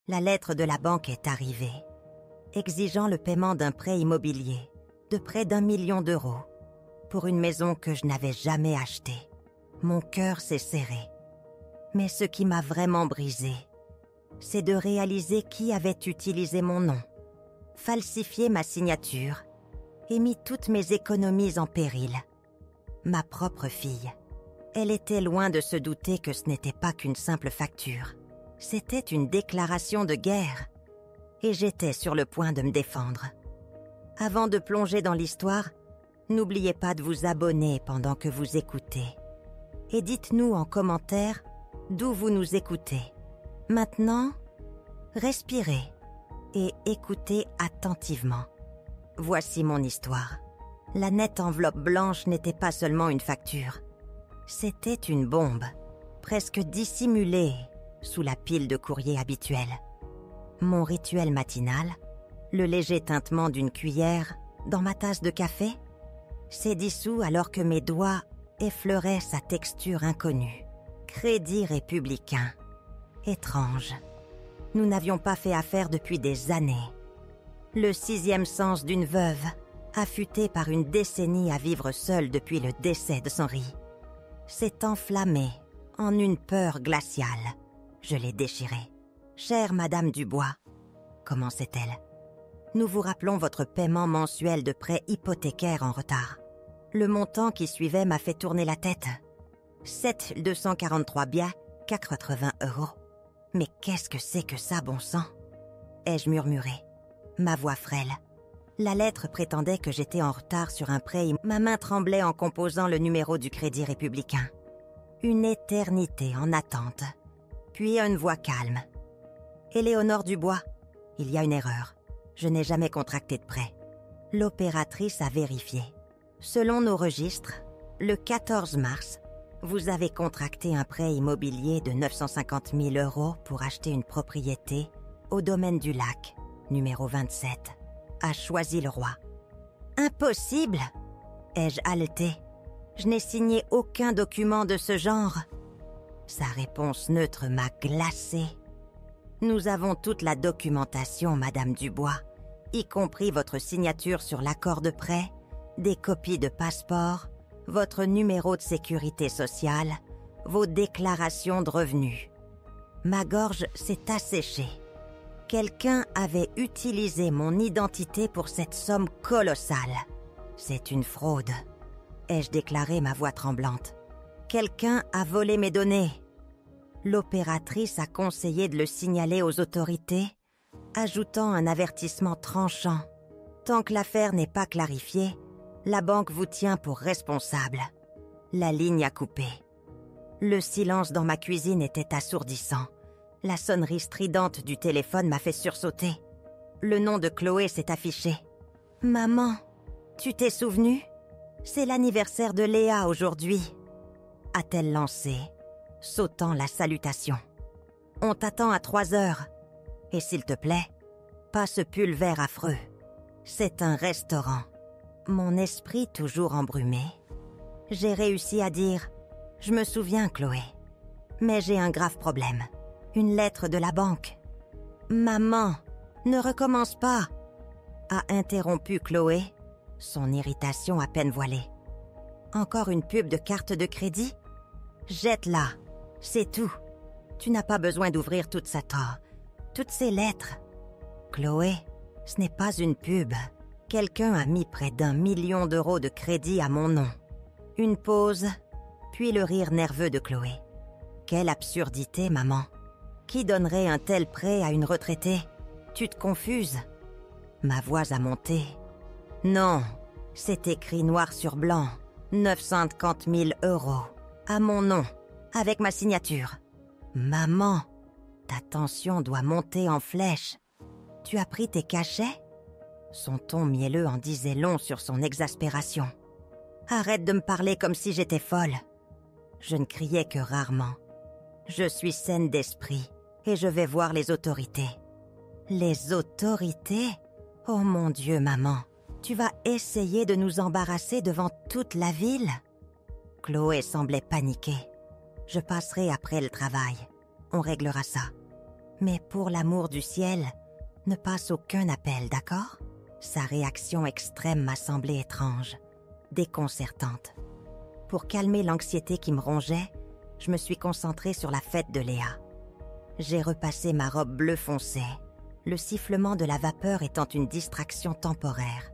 La lettre de la banque est arrivée, exigeant le paiement d'un prêt immobilier de près d'1 million d'euros pour une maison que je n'avais jamais achetée. Mon cœur s'est serré. Mais ce qui m'a vraiment brisé, c'est de réaliser qui avait utilisé mon nom, falsifié ma signature et mis toutes mes économies en péril. Ma propre fille. Elle était loin de se douter que ce n'était pas qu'une simple facture. C'était une déclaration de guerre. Et j'étais sur le point de me défendre. Avant de plonger dans l'histoire, n'oubliez pas de vous abonner pendant que vous écoutez. Et dites-nous en commentaire d'où vous nous écoutez. Maintenant, respirez et écoutez attentivement. Voici mon histoire. La nette enveloppe blanche n'était pas seulement une facture. C'était une bombe, presque dissimulée sous la pile de courrier habituelle. Mon rituel matinal, le léger tintement d'une cuillère dans ma tasse de café, s'est dissous alors que mes doigts effleuraient sa texture inconnue. Crédit républicain. Étrange. Nous n'avions pas fait affaire depuis des années. Le 6e sens d'une veuve, affûtée par une décennie à vivre seule depuis le décès de son riz, s'est enflammé en une peur glaciale. Je l'ai déchiré. « Chère Madame Dubois », commençait-elle, « nous vous rappelons votre paiement mensuel de prêt hypothécaire en retard. Le montant qui suivait m'a fait tourner la tête. 7,243 bien, 80 €. Mais qu'est-ce que c'est que ça, bon sang ?» ai-je murmuré, ma voix frêle. La lettre prétendait que j'étais en retard sur un prêt. Ma main tremblait en composant le numéro du Crédit républicain. Une éternité en attente. Puis une voix calme. « Éléonore Dubois, il y a une erreur. Je n'ai jamais contracté de prêt. » L'opératrice a vérifié. Selon nos registres, le 14 mars, vous avez contracté un prêt immobilier de 950 000 € pour acheter une propriété au domaine du Lac, numéro 27, à Choisy-le-Roi. « Impossible !» ai-je haleté. « Je n'ai signé aucun document de ce genre. » Sa réponse neutre m'a glacée. « Nous avons toute la documentation, Madame Dubois, y compris votre signature sur l'accord de prêt, des copies de passeport, votre numéro de sécurité sociale, vos déclarations de revenus. » Ma gorge s'est asséchée. Quelqu'un avait utilisé mon identité pour cette somme colossale. C'est une fraude, ai-je déclaré, ma voix tremblante. Quelqu'un a volé mes données. L'opératrice a conseillé de le signaler aux autorités, ajoutant un avertissement tranchant. Tant que l'affaire n'est pas clarifiée, la banque vous tient pour responsable. La ligne a coupé. Le silence dans ma cuisine était assourdissant. La sonnerie stridente du téléphone m'a fait sursauter. Le nom de Chloé s'est affiché. « Maman, tu t'es souvenue? C'est l'anniversaire de Léa aujourd'hui. » a-t-elle lancé, sautant la salutation. « On t'attend à 3 heures. Et s'il te plaît, pas ce pull vert affreux. C'est un restaurant. » Mon esprit toujours embrumé, j'ai réussi à dire « Je me souviens, Chloé, mais j'ai un grave problème. Une lettre de la banque. »« Maman, ne recommence pas !» a interrompu Chloé, son irritation à peine voilée. « Encore une pub de carte de crédit? Jette-la, c'est tout. Tu n'as pas besoin d'ouvrir toute cette toutes ces lettres. Chloé, ce n'est pas une pub. Quelqu'un a mis près d'1 million d'euros de crédit à mon nom. » Une pause, puis le rire nerveux de Chloé. « Quelle absurdité, maman. Qui donnerait un tel prêt à une retraitée? Tu te confuses. » Ma voix a monté. « Non, c'est écrit noir sur blanc. 950 000 €. À mon nom, avec ma signature. »« Maman, ta tension doit monter en flèche. Tu as pris tes cachets ?» Son ton mielleux en disait long sur son exaspération. « Arrête de me parler comme si j'étais folle. » Je ne criais que rarement. Je suis saine d'esprit et je vais voir les autorités. Les autorités? Oh mon Dieu, maman, tu vas essayer de nous embarrasser devant toute la ville? Chloé semblait paniquée. Je passerai après le travail. On réglera ça. Mais pour l'amour du ciel, ne passe aucun appel, d'accord? Sa réaction extrême m'a semblé étrange, déconcertante. Pour calmer l'anxiété qui me rongeait, je me suis concentrée sur la fête de Léa. J'ai repassé ma robe bleu foncé, le sifflement de la vapeur étant une distraction temporaire.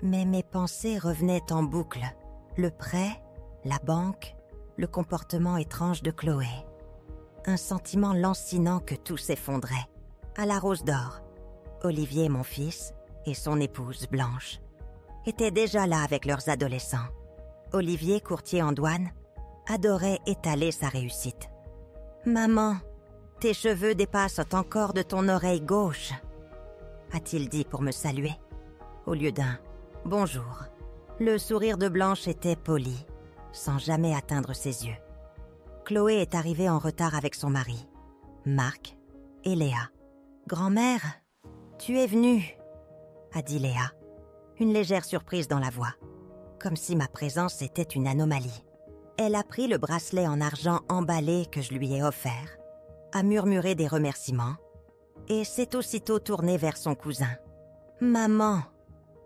Mais mes pensées revenaient en boucle. Le prêt, la banque, le comportement étrange de Chloé. Un sentiment lancinant que tout s'effondrait. À la Rose d'Or, Olivier, mon fils, et son épouse, Blanche, étaient déjà là avec leurs adolescents. Olivier, courtier en douane, adorait étaler sa réussite. « Maman, tes cheveux dépassent encore de ton oreille gauche », a-t-il dit pour me saluer, au lieu d'un « bonjour ». Le sourire de Blanche était poli, sans jamais atteindre ses yeux. Chloé est arrivée en retard avec son mari, Marc et Léa. « Grand-mère, tu es venue », a dit Léa, une légère surprise dans la voix, comme si ma présence était une anomalie. Elle a pris le bracelet en argent emballé que je lui ai offert, a murmuré des remerciements et s'est aussitôt tournée vers son cousin. « Maman,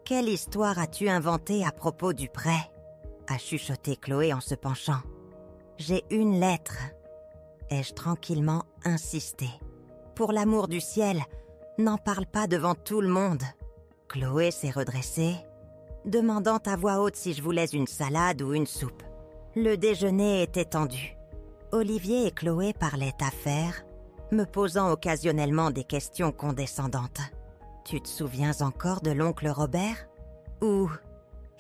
quelle histoire as-tu inventée à propos du prêt ?» a chuchoté Chloé en se penchant. « J'ai une lettre. » ai-je tranquillement insisté. « Pour l'amour du ciel, n'en parle pas devant tout le monde. » Chloé s'est redressée, demandant à voix haute si je voulais une salade ou une soupe. Le déjeuner était tendu. Olivier et Chloé parlaient affaires, me posant occasionnellement des questions condescendantes. « Tu te souviens encore de l'oncle Robert ? Ou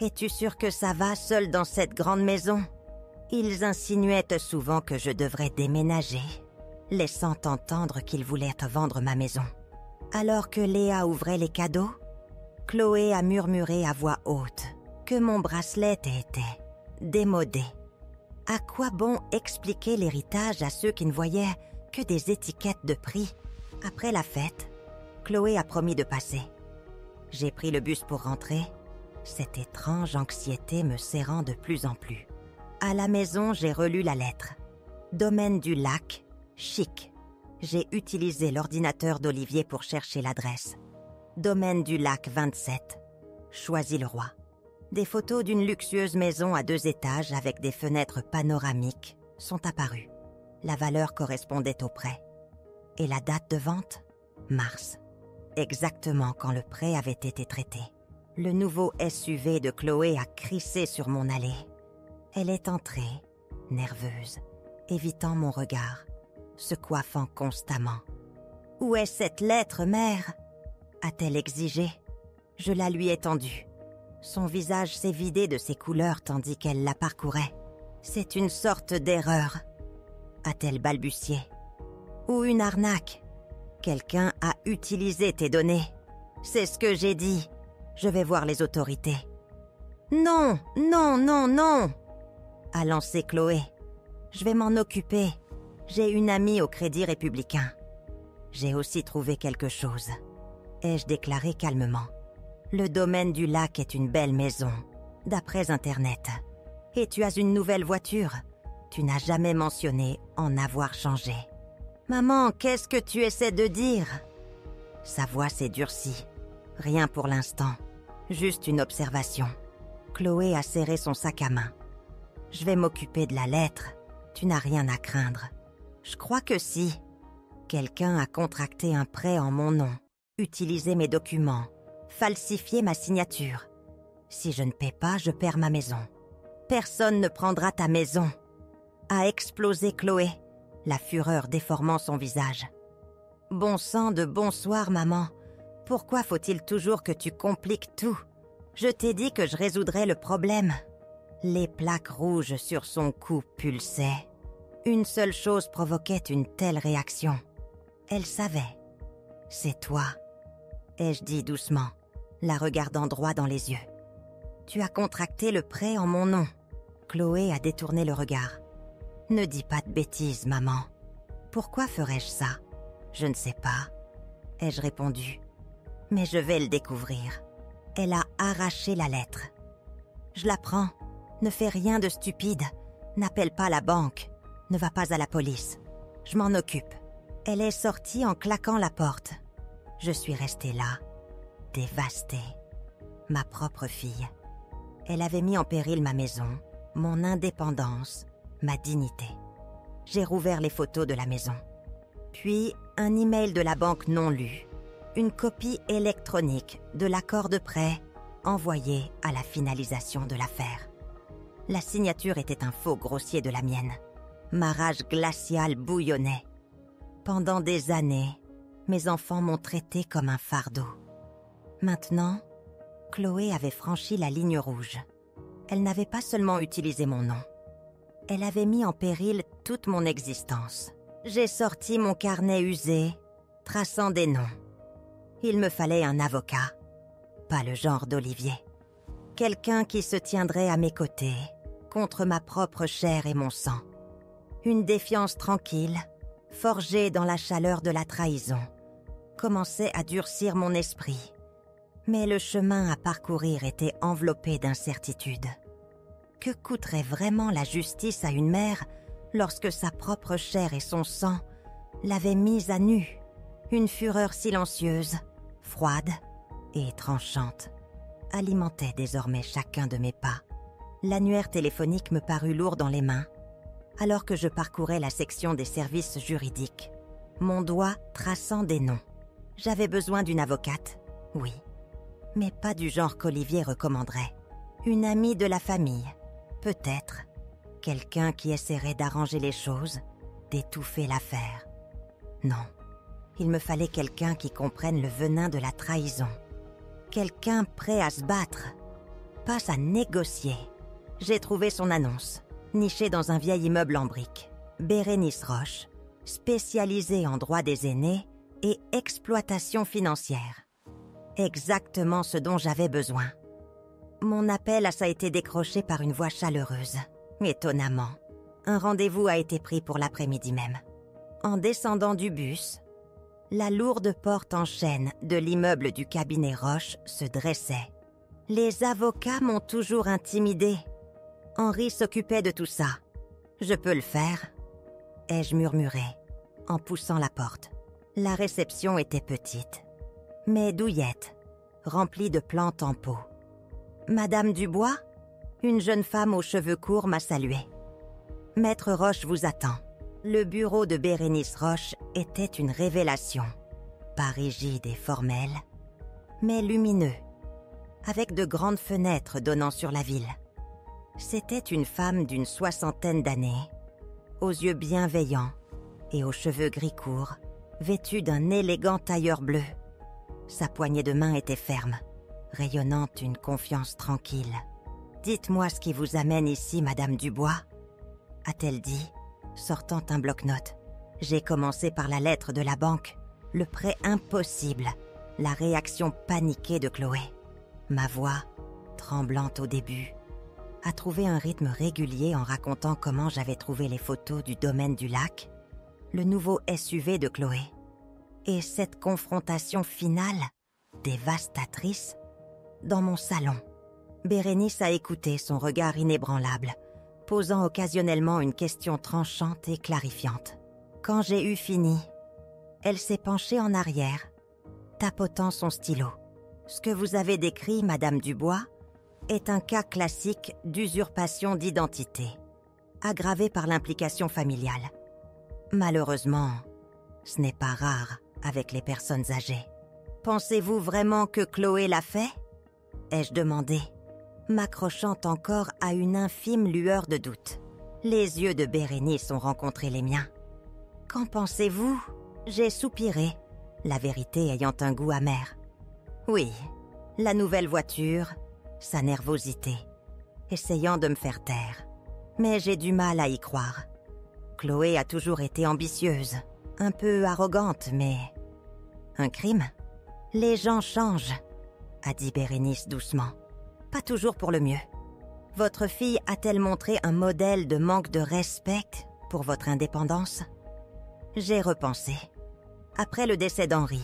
es-tu sûr que ça va seul dans cette grande maison ?» Ils insinuaient souvent que je devrais déménager, laissant entendre qu'ils voulaient vendre ma maison. Alors que Léa ouvrait les cadeaux, Chloé a murmuré à voix haute que mon bracelet était démodé. À quoi bon expliquer l'héritage à ceux qui ne voyaient que des étiquettes de prix? Après la fête, Chloé a promis de passer. J'ai pris le bus pour rentrer, cette étrange anxiété me serrant de plus en plus. À la maison, j'ai relu la lettre. Domaine du Lac, chic. J'ai utilisé l'ordinateur d'Olivier pour chercher l'adresse. Domaine du Lac 27, Choisy-le-Roi. Des photos d'une luxueuse maison à 2 étages avec des fenêtres panoramiques sont apparues. La valeur correspondait au prêt. Et la date de vente? Mars. Exactement quand le prêt avait été traité. Le nouveau SUV de Chloé a crissé sur mon allée. Elle est entrée, nerveuse, évitant mon regard, se coiffant constamment. « Où est cette lettre, mère ?» a-t-elle exigé. Je la lui ai tendue. Son visage s'est vidé de ses couleurs tandis qu'elle la parcourait. « C'est une sorte d'erreur », a-t-elle balbutié. « Ou une arnaque. Quelqu'un a utilisé tes données. C'est ce que j'ai dit. Je vais voir les autorités. »« Non, non, non, non !» a lancé Chloé. « Je vais m'en occuper. J'ai une amie au Crédit Républicain. J'ai aussi trouvé quelque chose. » ai-je déclaré calmement. « Le domaine du Lac est une belle maison, d'après Internet. Et tu as une nouvelle voiture. Tu n'as jamais mentionné en avoir changé. »« Maman, qu'est-ce que tu essaies de dire ?» Sa voix s'est durcie. Rien pour l'instant, juste une observation. Chloé a serré son sac à main. « Je vais m'occuper de la lettre. Tu n'as rien à craindre. »« Je crois que si. Quelqu'un a contracté un prêt en mon nom, utilisé mes documents, falsifié ma signature. Si je ne paie pas, je perds ma maison. Personne ne prendra ta maison. » a explosé Chloé, la fureur déformant son visage. « Bon sang de bonsoir, maman. Pourquoi faut-il toujours que tu compliques tout? Je t'ai dit que je résoudrais le problème. » Les plaques rouges sur son cou pulsaient. Une seule chose provoquait une telle réaction. Elle savait. « C'est toi », ai-je dit doucement, la regardant droit dans les yeux. « Tu as contracté le prêt en mon nom. » Chloé a détourné le regard. « Ne dis pas de bêtises, maman. Pourquoi ferais-je ça? Je ne sais pas. » ai-je répondu. « Mais je vais le découvrir. » Elle a arraché la lettre. « Je la prends. Ne fais rien de stupide. N'appelle pas la banque. Ne va pas à la police. Je m'en occupe. » Elle est sortie en claquant la porte. Je suis restée là, dévastée. Ma propre fille. Elle avait mis en péril ma maison, mon indépendance, ma dignité. J'ai rouvert les photos de la maison. Puis, un email de la banque non lu. Une copie électronique de l'accord de prêt envoyé à la finalisation de l'affaire. La signature était un faux grossier de la mienne. Ma rage glaciale bouillonnait. Pendant des années, mes enfants m'ont traité comme un fardeau. Maintenant, Chloé avait franchi la ligne rouge. Elle n'avait pas seulement utilisé mon nom. Elle avait mis en péril toute mon existence. J'ai sorti mon carnet usé, traçant des noms. Il me fallait un avocat, pas le genre d'Olivier. Quelqu'un qui se tiendrait à mes côtés, contre ma propre chair et mon sang. Une défiance tranquille, forgée dans la chaleur de la trahison, commençait à durcir mon esprit. Mais le chemin à parcourir était enveloppé d'incertitudes. Que coûterait vraiment la justice à une mère lorsque sa propre chair et son sang l'avaient mise à nu? Une fureur silencieuse, froide et tranchante alimentait désormais chacun de mes pas. L'annuaire téléphonique me parut lourd dans les mains, alors que je parcourais la section des services juridiques, mon doigt traçant des noms. J'avais besoin d'une avocate, oui, mais pas du genre qu'Olivier recommanderait. Une amie de la famille, peut-être. Quelqu'un qui essaierait d'arranger les choses, d'étouffer l'affaire. Non, il me fallait quelqu'un qui comprenne le venin de la trahison. Quelqu'un prêt à se battre, pas à négocier. J'ai trouvé son annonce, nichée dans un vieil immeuble en briques. Bérénice Roche, spécialisée en droit des aînés et exploitation financière. Exactement ce dont j'avais besoin. Mon appel a été décroché par une voix chaleureuse. Étonnamment, un rendez-vous a été pris pour l'après-midi même. En descendant du bus, la lourde porte en chêne de l'immeuble du cabinet Roche se dressait. Les avocats m'ont toujours intimidée. Henri s'occupait de tout ça. Je peux le faire, ai-je murmuré, en poussant la porte. La réception était petite, mais douillette, remplie de plantes en pot. Madame Dubois, une jeune femme aux cheveux courts m'a saluée. Maître Roche vous attend. Le bureau de Bérénice Roche était une révélation. Pas rigide et formel, mais lumineux, avec de grandes fenêtres donnant sur la ville. C'était une femme d'une 60aine d'années, aux yeux bienveillants et aux cheveux gris courts, vêtue d'un élégant tailleur bleu. Sa poignée de main était ferme, rayonnant une confiance tranquille. « Dites-moi ce qui vous amène ici, Madame Dubois », a-t-elle dit, sortant un bloc-notes. J'ai commencé par la lettre de la banque, le prêt impossible, la réaction paniquée de Chloé. Ma voix, tremblante au début, a trouvé un rythme régulier en racontant comment j'avais trouvé les photos du domaine du lac, le nouveau SUV de Chloé, et cette confrontation finale, dévastatrice, dans mon salon. Bérénice a écouté, son regard inébranlable, posant occasionnellement une question tranchante et clarifiante. Quand j'ai eu fini, elle s'est penchée en arrière, tapotant son stylo. Ce que vous avez décrit, Madame Dubois, est un cas classique d'usurpation d'identité, aggravé par l'implication familiale. Malheureusement, ce n'est pas rare avec les personnes âgées. Pensez-vous vraiment que Chloé l'a fait ? Ai-je demandé, m'accrochant encore à une infime lueur de doute. Les yeux de Bérénice ont rencontré les miens. Qu'en pensez-vous ? J'ai soupiré, la vérité ayant un goût amer. Oui, la nouvelle voiture, sa nervosité, essayant de me faire taire. Mais j'ai du mal à y croire. Chloé a toujours été ambitieuse, un peu arrogante, mais... Un crime ? Les gens changent, a dit Bérénice doucement. Pas toujours pour le mieux. Votre fille a-t-elle montré un modèle de manque de respect pour votre indépendance ? J'ai repensé. Après le décès d'Henri,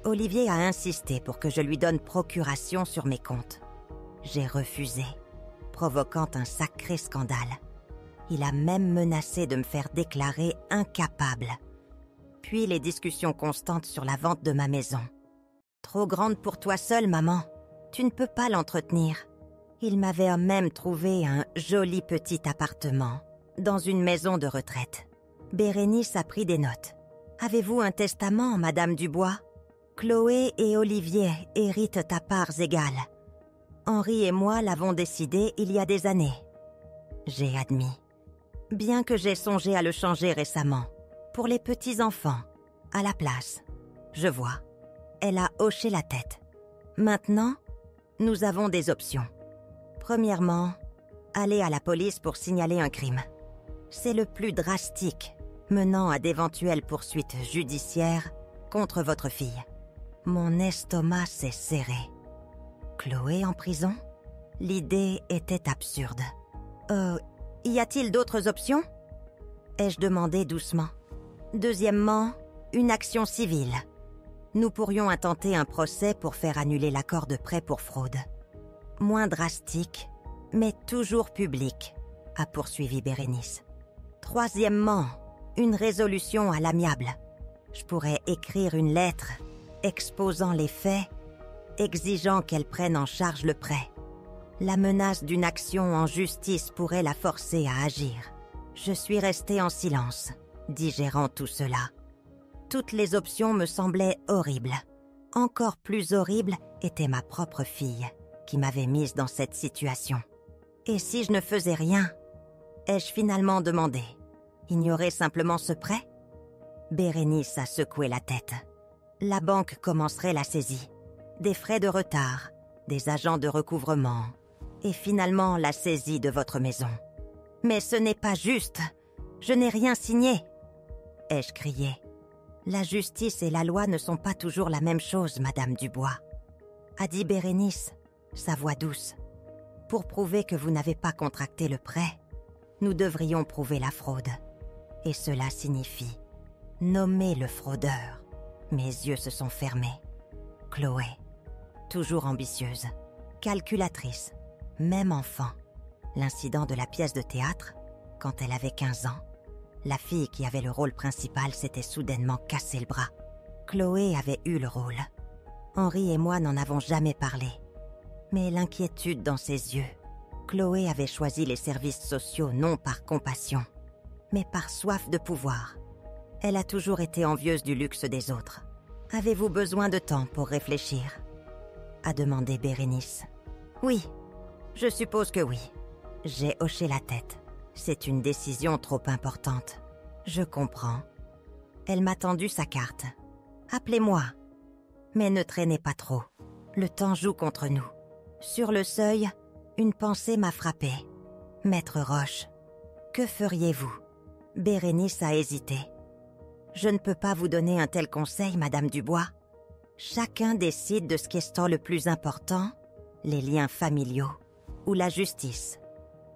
Olivier a insisté pour que je lui donne procuration sur mes comptes. J'ai refusé, provoquant un sacré scandale. Il a même menacé de me faire déclarer incapable. Puis les discussions constantes sur la vente de ma maison. Trop grande pour toi seule, maman. Tu ne peux pas l'entretenir. Il m'avait même trouvé un joli petit appartement dans une maison de retraite. Bérénice a pris des notes. Avez-vous un testament, Madame Dubois? Chloé et Olivier héritent à parts égales. Henri et moi l'avons décidé il y a des années. J'ai admis. Bien que j'ai songé à le changer récemment. Pour les petits-enfants, à la place. Je vois. Elle a hoché la tête. Maintenant, nous avons des options. Premièrement, aller à la police pour signaler un crime. C'est le plus drastique, menant à d'éventuelles poursuites judiciaires contre votre fille. Mon estomac s'est serré. Chloé en prison? L'idée était absurde. Y a-t-il d'autres options? Ai-je demandé doucement. Deuxièmement, une action civile. Nous pourrions intenter un procès pour faire annuler l'accord de prêt pour fraude. Moins drastique, mais toujours public, a poursuivi Bérénice. Troisièmement, une résolution à l'amiable. Je pourrais écrire une lettre exposant les faits, exigeant qu'elle prenne en charge le prêt. La menace d'une action en justice pourrait la forcer à agir. Je suis restée en silence, digérant tout cela. Toutes les options me semblaient horribles. Encore plus horrible était ma propre fille, qui m'avait mise dans cette situation. Et si je ne faisais rien? Ai-je finalement demandé? Ignorer simplement ce prêt? Bérénice a secoué la tête. La banque commencerait la saisie. Des frais de retard, des agents de recouvrement, et finalement la saisie de votre maison. Mais ce n'est pas juste. Je n'ai rien signé. Ai-je crié. La justice et la loi ne sont pas toujours la même chose, Madame Dubois. A dit Bérénice, sa voix douce. Pour prouver que vous n'avez pas contracté le prêt, nous devrions prouver la fraude. Et cela signifie nommer le fraudeur. Mes yeux se sont fermés. Chloé, toujours ambitieuse, calculatrice, même enfant. L'incident de la pièce de théâtre, quand elle avait 15 ans, la fille qui avait le rôle principal s'était soudainement cassé le bras. Chloé avait eu le rôle. Henri et moi n'en avons jamais parlé. Mais l'inquiétude dans ses yeux. Chloé avait choisi les services sociaux non par compassion, mais par soif de pouvoir. Elle a toujours été envieuse du luxe des autres. Avez-vous besoin de temps pour réfléchir? A demandé Bérénice. Oui, je suppose que oui. J'ai hoché la tête. C'est une décision trop importante. Je comprends. Elle m'a tendu sa carte. Appelez-moi. Mais ne traînez pas trop. Le temps joue contre nous. Sur le seuil, une pensée m'a frappée. Maître Roche, que feriez-vous? Bérénice a hésité. Je ne peux pas vous donner un tel conseil, Madame Dubois. Chacun décide de ce qui est le plus important, les liens familiaux ou la justice.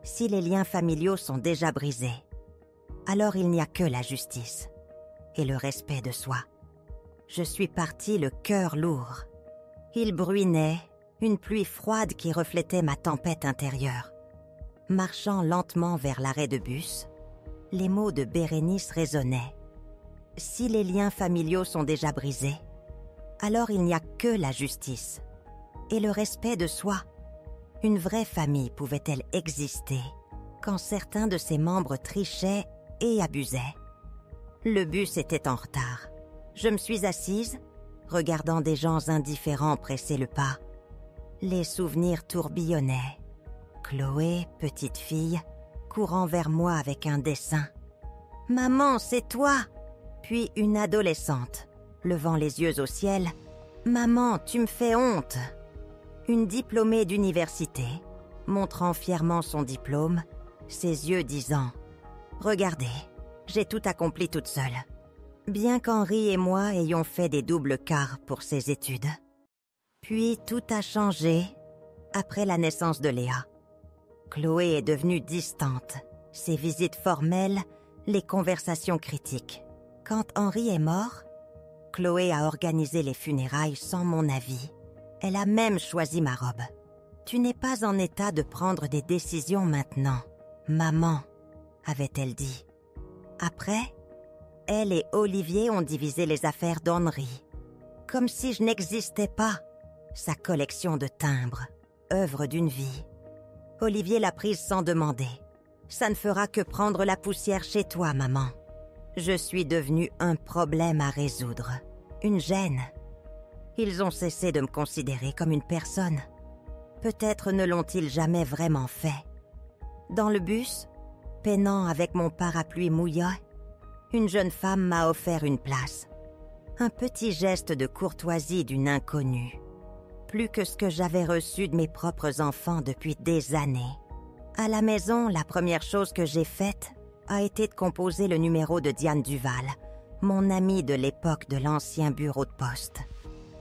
Si les liens familiaux sont déjà brisés, alors il n'y a que la justice et le respect de soi. Je suis partie le cœur lourd. Il bruinait, une pluie froide qui reflétait ma tempête intérieure. Marchant lentement vers l'arrêt de bus, les mots de Bérénice résonnaient. Si les liens familiaux sont déjà brisés, alors il n'y a que la justice et le respect de soi. Une vraie famille pouvait-elle exister quand certains de ses membres trichaient et abusaient? Le bus était en retard. Je me suis assise, regardant des gens indifférents presser le pas. Les souvenirs tourbillonnaient. Chloé, petite fille, courant vers moi avec un dessin. « Maman, c'est toi !» Puis une adolescente, levant les yeux au ciel. « Maman, tu me fais honte !» Une diplômée d'université, montrant fièrement son diplôme, ses yeux disant « Regardez, j'ai tout accompli toute seule. » Bien qu'Henri et moi ayons fait des doubles quarts pour ses études. Puis tout a changé après la naissance de Léa. Chloé est devenue distante, ses visites formelles, les conversations critiques. Quand Henri est mort, Chloé a organisé les funérailles sans mon avis. Elle a même choisi ma robe. « Tu n'es pas en état de prendre des décisions maintenant, maman, avait-elle dit. Après, elle et Olivier ont divisé les affaires d'Henri. Comme si je n'existais pas. Sa collection de timbres, œuvre d'une vie. Olivier l'a prise sans demander. Ça ne fera que prendre la poussière chez toi, maman. Je suis devenue un problème à résoudre. Une gêne. Ils ont cessé de me considérer comme une personne. Peut-être ne l'ont-ils jamais vraiment fait. Dans le bus, peinant avec mon parapluie mouillé, une jeune femme m'a offert une place. Un petit geste de courtoisie d'une inconnue. Plus que ce que j'avais reçu de mes propres enfants depuis des années. À la maison, la première chose que j'ai faite a été de composer le numéro de Diane Duval, mon amie de l'époque de l'ancien bureau de poste.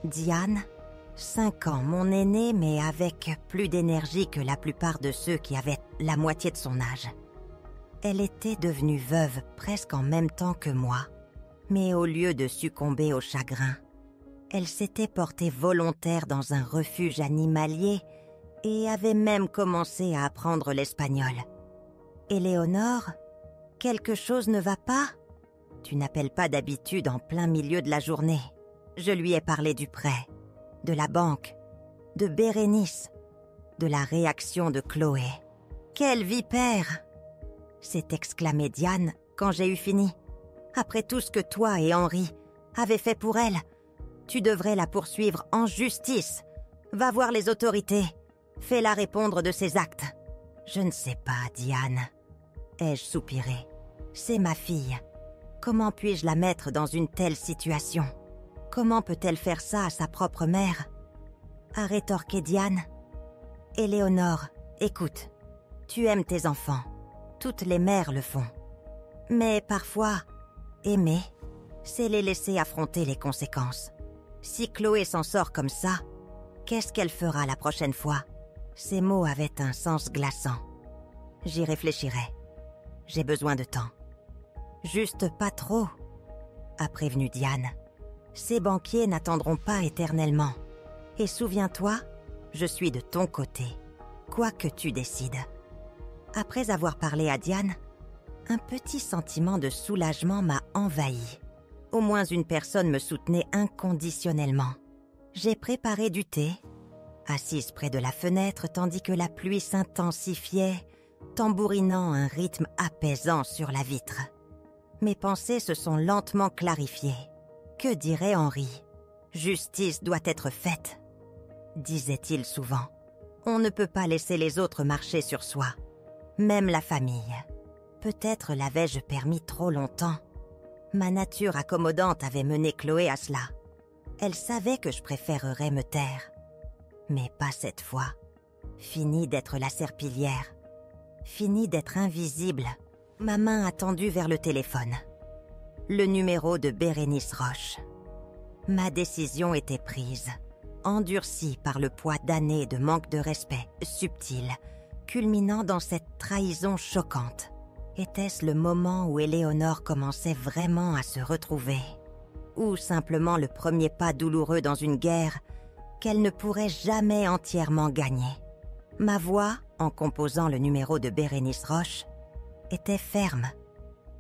Diane, 5 ans, mon aînée, mais avec plus d'énergie que la plupart de ceux qui avaient la moitié de son âge. Elle était devenue veuve presque en même temps que moi, mais au lieu de succomber au chagrin, elle s'était portée volontaire dans un refuge animalier et avait même commencé à apprendre l'espagnol. « Éléonore, quelque chose ne va pas ? Tu n'appelles pas d'habitude en plein milieu de la journée. » Je lui ai parlé du prêt, de la banque, de Bérénice, de la réaction de Chloé. « Quelle vipère !» s'est exclamée Diane quand j'ai eu fini. « Après tout ce que toi et Henri avez fait pour elle, tu devrais la poursuivre en justice. Va voir les autorités. Fais-la répondre de ses actes. » « Je ne sais pas, Diane. » ai-je soupiré. « C'est ma fille. Comment puis-je la mettre dans une telle situation ? Comment peut-elle faire ça à sa propre mère ?» a rétorqué Diane. « Éléonore, écoute. Tu aimes tes enfants. Toutes les mères le font. Mais parfois, aimer, c'est les laisser affronter les conséquences. Si Chloé s'en sort comme ça, qu'est-ce qu'elle fera la prochaine fois ?» Ces mots avaient un sens glaçant. « J'y réfléchirai. J'ai besoin de temps. »« Juste pas trop, » a prévenu Diane. « Ces banquiers n'attendront pas éternellement. Et souviens-toi, je suis de ton côté, quoi que tu décides. » Après avoir parlé à Diane, un petit sentiment de soulagement m'a envahi. Au moins une personne me soutenait inconditionnellement. J'ai préparé du thé, assise près de la fenêtre tandis que la pluie s'intensifiait, tambourinant un rythme apaisant sur la vitre. Mes pensées se sont lentement clarifiées. Que dirait Henri ? Justice doit être faite, disait-il souvent. On ne peut pas laisser les autres marcher sur soi, même la famille. Peut-être l'avais-je permis trop longtemps. Ma nature accommodante avait mené Chloé à cela. Elle savait que je préférerais me taire. Mais pas cette fois. Fini d'être la serpillière. Fini d'être invisible. Ma main a tendu vers le téléphone. Le numéro de Bérénice Roche. Ma décision était prise, endurcie par le poids d'années de manque de respect subtil, culminant dans cette trahison choquante. Était-ce le moment où Éléonore commençait vraiment à se retrouver ? Ou simplement le premier pas douloureux dans une guerre qu'elle ne pourrait jamais entièrement gagner ? Ma voix, en composant le numéro de Bérénice Roche, était ferme,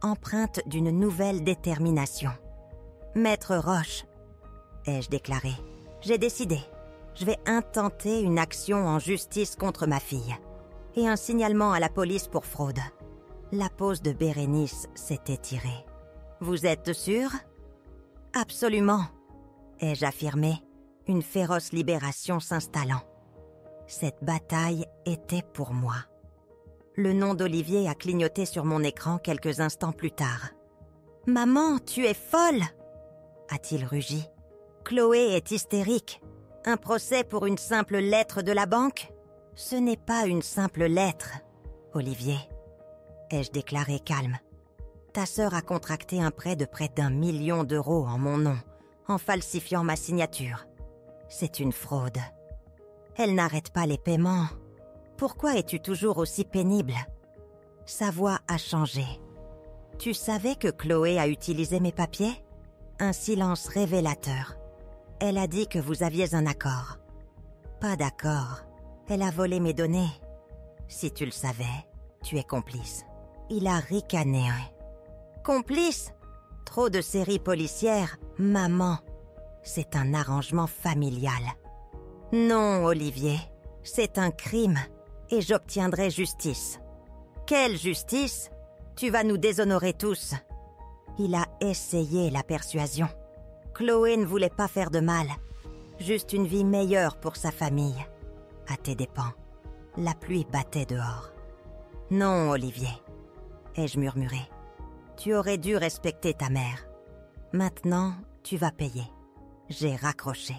empreinte d'une nouvelle détermination. « Maître Roche », ai-je déclaré, « j'ai décidé. Je vais intenter une action en justice contre ma fille et un signalement à la police pour fraude. » La pose de Bérénice s'est étirée. « Vous êtes sûr ?»« Absolument », ai-je affirmé, une féroce libération s'installant. Cette bataille était pour moi. Le nom d'Olivier a clignoté sur mon écran quelques instants plus tard. « Maman, tu es folle !» a-t-il rugi. « Chloé est hystérique. Un procès pour une simple lettre de la banque ? Ce n'est pas une simple lettre, Olivier. » ai-je déclaré calme. « Ta sœur a contracté un prêt de près d'1 million d'euros en mon nom, en falsifiant ma signature. C'est une fraude. Elle n'arrête pas les paiements. Pourquoi es-tu toujours aussi pénible ?» Sa voix a changé. « Tu savais que Chloé a utilisé mes papiers ? » Un silence révélateur. Elle a dit que vous aviez un accord. Pas d'accord. Elle a volé mes données. Si tu le savais, tu es complice. Il a ricané. Complice ? Trop de séries policières, maman. C'est un arrangement familial. Non, Olivier, c'est un crime et j'obtiendrai justice. Quelle justice? Tu vas nous déshonorer tous. Il a essayé la persuasion. Chloé ne voulait pas faire de mal, juste une vie meilleure pour sa famille. À tes dépens. La pluie battait dehors. Non, Olivier, ai-je murmuré. Tu aurais dû respecter ta mère. Maintenant, tu vas payer. J'ai raccroché.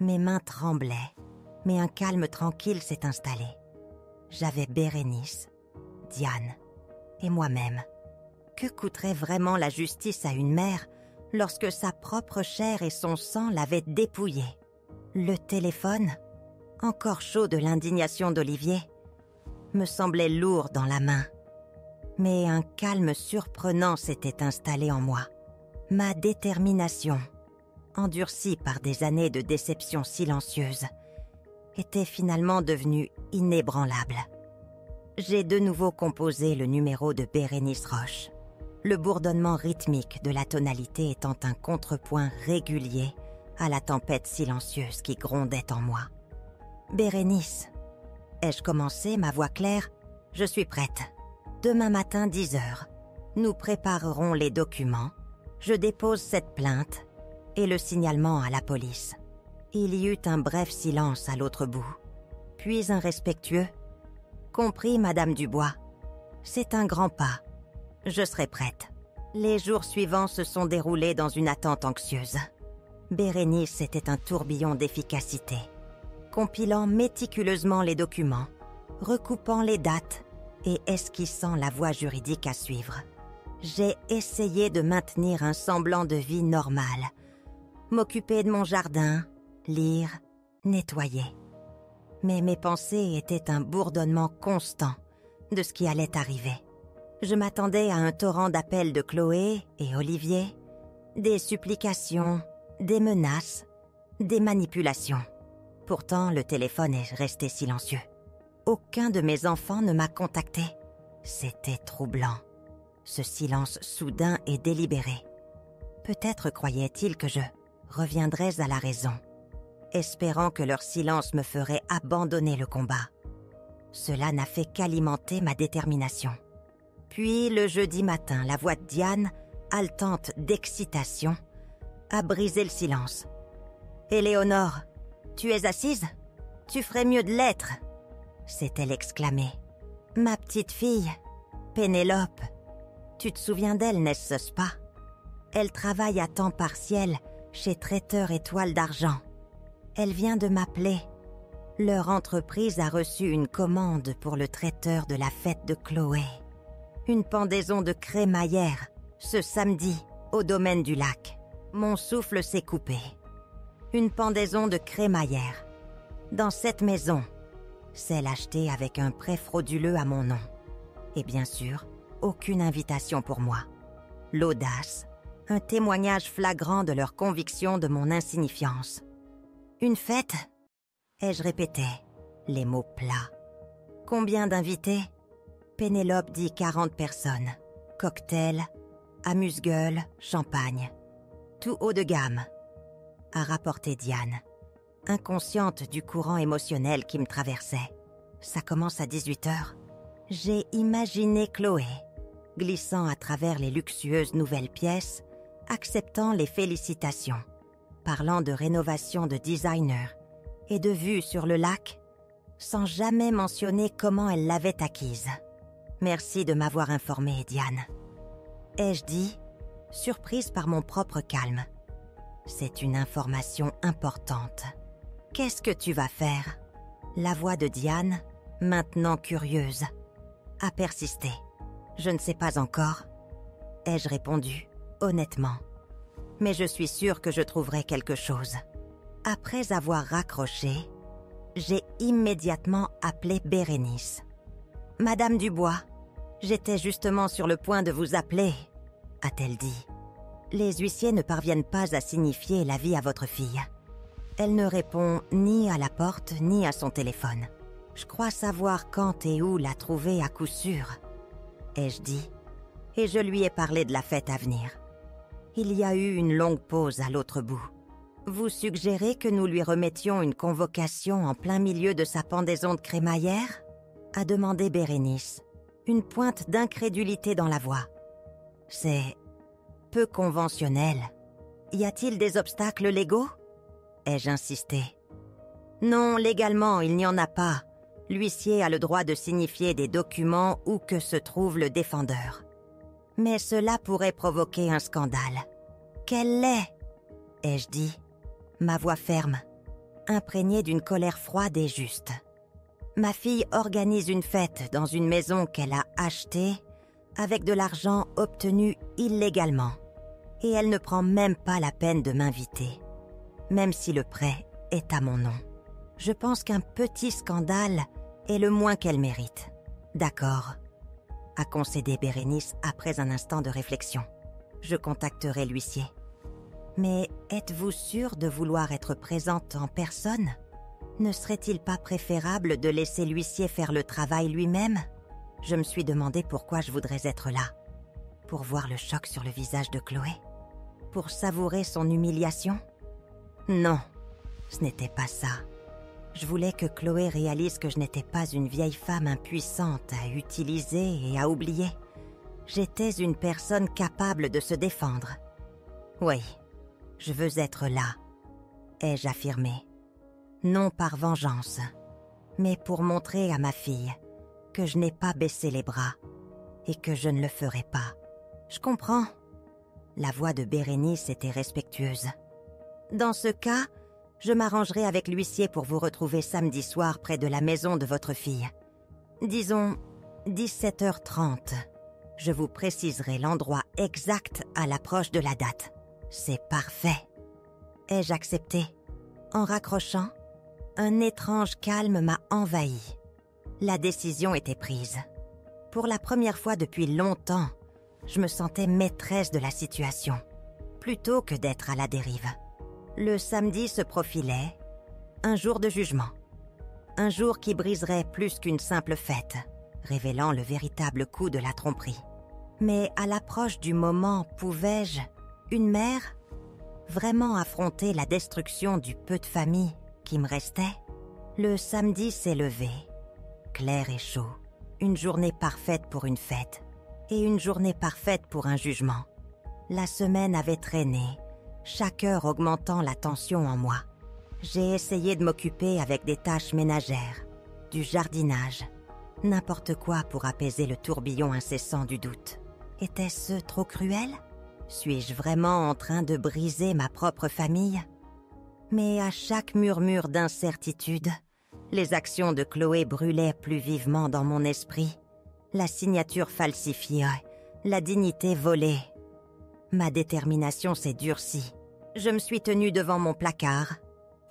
Mes mains tremblaient, mais un calme tranquille s'est installé. J'avais Bérénice, Diane et moi-même. Que coûterait vraiment la justice à une mère lorsque sa propre chair et son sang l'avaient dépouillée? Le téléphone, encore chaud de l'indignation d'Olivier, me semblait lourd dans la main. Mais un calme surprenant s'était installé en moi. Ma détermination, endurcie par des années de déception silencieuse, était finalement devenue inébranlable. J'ai de nouveau composé le numéro de Bérénice Roche, le bourdonnement rythmique de la tonalité étant un contrepoint régulier à la tempête silencieuse qui grondait en moi. « Bérénice, ai-je commencé, ma voix claire? Je suis prête. Demain matin, 10 heures. Nous préparerons les documents. Je dépose cette plainte et le signalement à la police. » Il y eut un bref silence à l'autre bout. Puis un respectueux. « Compris, Madame Dubois. C'est un grand pas. Je serai prête. » Les jours suivants se sont déroulés dans une attente anxieuse. Bérénice était un tourbillon d'efficacité, compilant méticuleusement les documents, recoupant les dates et esquissant la voie juridique à suivre. J'ai essayé de maintenir un semblant de vie normale, m'occuper de mon jardin, lire, nettoyer. Mais mes pensées étaient un bourdonnement constant de ce qui allait arriver. Je m'attendais à un torrent d'appels de Chloé et Olivier, des supplications, des menaces, des manipulations. Pourtant, le téléphone est resté silencieux. Aucun de mes enfants ne m'a contacté. C'était troublant. Ce silence soudain et délibéré. Peut-être croyaient-ils que je reviendrais à la raison, espérant que leur silence me ferait abandonner le combat. Cela n'a fait qu'alimenter ma détermination. Puis, le jeudi matin, la voix de Diane, haletante d'excitation, a brisé le silence. « Éléonore, tu es assise? Tu ferais mieux de l'être !» s'est-elle exclamée. « Ma petite fille, Pénélope, tu te souviens d'elle, n'est-ce pas? Elle travaille à temps partiel chez Traiteur Étoile d'Argent. Elle vient de m'appeler. Leur entreprise a reçu une commande pour le traiteur de la fête de Chloé. Une pendaison de crémaillère, ce samedi, au domaine du lac. Mon souffle s'est coupé. Une pendaison de crémaillère. Dans cette maison, celle achetée avec un prêt frauduleux à mon nom. Et bien sûr, aucune invitation pour moi. L'audace, un témoignage flagrant de leur conviction de mon insignifiance. Une fête? Ai-je répété, les mots plats. Combien d'invités? Pénélope dit 40 personnes. Cocktail, amuse-gueule, champagne. Tout haut de gamme, a rapporté Diane, inconsciente du courant émotionnel qui me traversait. Ça commence à 18 heures. J'ai imaginé Chloé, glissant à travers les luxueuses nouvelles pièces, acceptant les félicitations, parlant de rénovation de designer et de vue sur le lac, sans jamais mentionner comment elle l'avait acquise. Merci de m'avoir informée, Diane. Ai-je dit, surprise par mon propre calme. C'est une information importante. Qu'est-ce que tu vas faire? La voix de Diane, maintenant curieuse, a persisté. Je ne sais pas encore. Ai-je répondu, honnêtement. Mais je suis sûre que je trouverai quelque chose. Après avoir raccroché, j'ai immédiatement appelé Bérénice. « Madame Dubois, j'étais justement sur le point de vous appeler, » a-t-elle dit. « Les huissiers ne parviennent pas à signifier la vie à votre fille. Elle ne répond ni à la porte ni à son téléphone. Je crois savoir quand et où la trouver à coup sûr. » Ai-je dit, et je lui ai parlé de la fête à venir. Il y a eu une longue pause à l'autre bout. Vous suggérez que nous lui remettions une convocation en plein milieu de sa pendaison de crémaillère ? A demandé Bérénice, une pointe d'incrédulité dans la voix. C'est peu conventionnel. Y a-t-il des obstacles légaux ? Ai-je insisté. Non, légalement, il n'y en a pas. L'huissier a le droit de signifier des documents où que se trouve le défendeur. Mais cela pourrait provoquer un scandale. Quel lait ? Ai-je dit, ma voix ferme, imprégnée d'une colère froide et juste. Ma fille organise une fête dans une maison qu'elle a achetée avec de l'argent obtenu illégalement. Et elle ne prend même pas la peine de m'inviter, même si le prêt est à mon nom. Je pense qu'un petit scandale est le moins qu'elle mérite. D'accord, a concédé Bérénice après un instant de réflexion. Je contacterai l'huissier. Mais êtes-vous sûre de vouloir être présente en personne ? Ne serait-il pas préférable de laisser l'huissier faire le travail lui-même ? Je me suis demandé pourquoi je voudrais être là. Pour voir le choc sur le visage de Chloé ? Pour savourer son humiliation ? Non, ce n'était pas ça. Je voulais que Chloé réalise que je n'étais pas une vieille femme impuissante à utiliser et à oublier. J'étais une personne capable de se défendre. Oui, je veux être là, ai-je affirmé. Non par vengeance, mais pour montrer à ma fille que je n'ai pas baissé les bras et que je ne le ferai pas. Je comprends. La voix de Bérénice était respectueuse. Dans ce cas, je m'arrangerai avec l'huissier pour vous retrouver samedi soir près de la maison de votre fille. Disons 17h30. Je vous préciserai l'endroit exact à l'approche de la date. C'est parfait. Ai-je accepté ? En raccrochant, un étrange calme m'a envahi. La décision était prise. Pour la première fois depuis longtemps, je me sentais maîtresse de la situation, plutôt que d'être à la dérive. Le samedi se profilait, un jour de jugement. Un jour qui briserait plus qu'une simple fête, révélant le véritable coup de la tromperie. Mais à l'approche du moment, pouvais-je, une mère, vraiment affronter la destruction du peu de famille qui me restait ? Le samedi s'est levé, clair et chaud, une journée parfaite pour une fête et une journée parfaite pour un jugement. La semaine avait traîné, chaque heure augmentant la tension en moi. J'ai essayé de m'occuper avec des tâches ménagères, du jardinage, n'importe quoi pour apaiser le tourbillon incessant du doute. Était-ce trop cruel ? Suis-je vraiment en train de briser ma propre famille ? Mais à chaque murmure d'incertitude, les actions de Chloé brûlaient plus vivement dans mon esprit. La signature falsifiée, la dignité volée. Ma détermination s'est durcie. Je me suis tenue devant mon placard,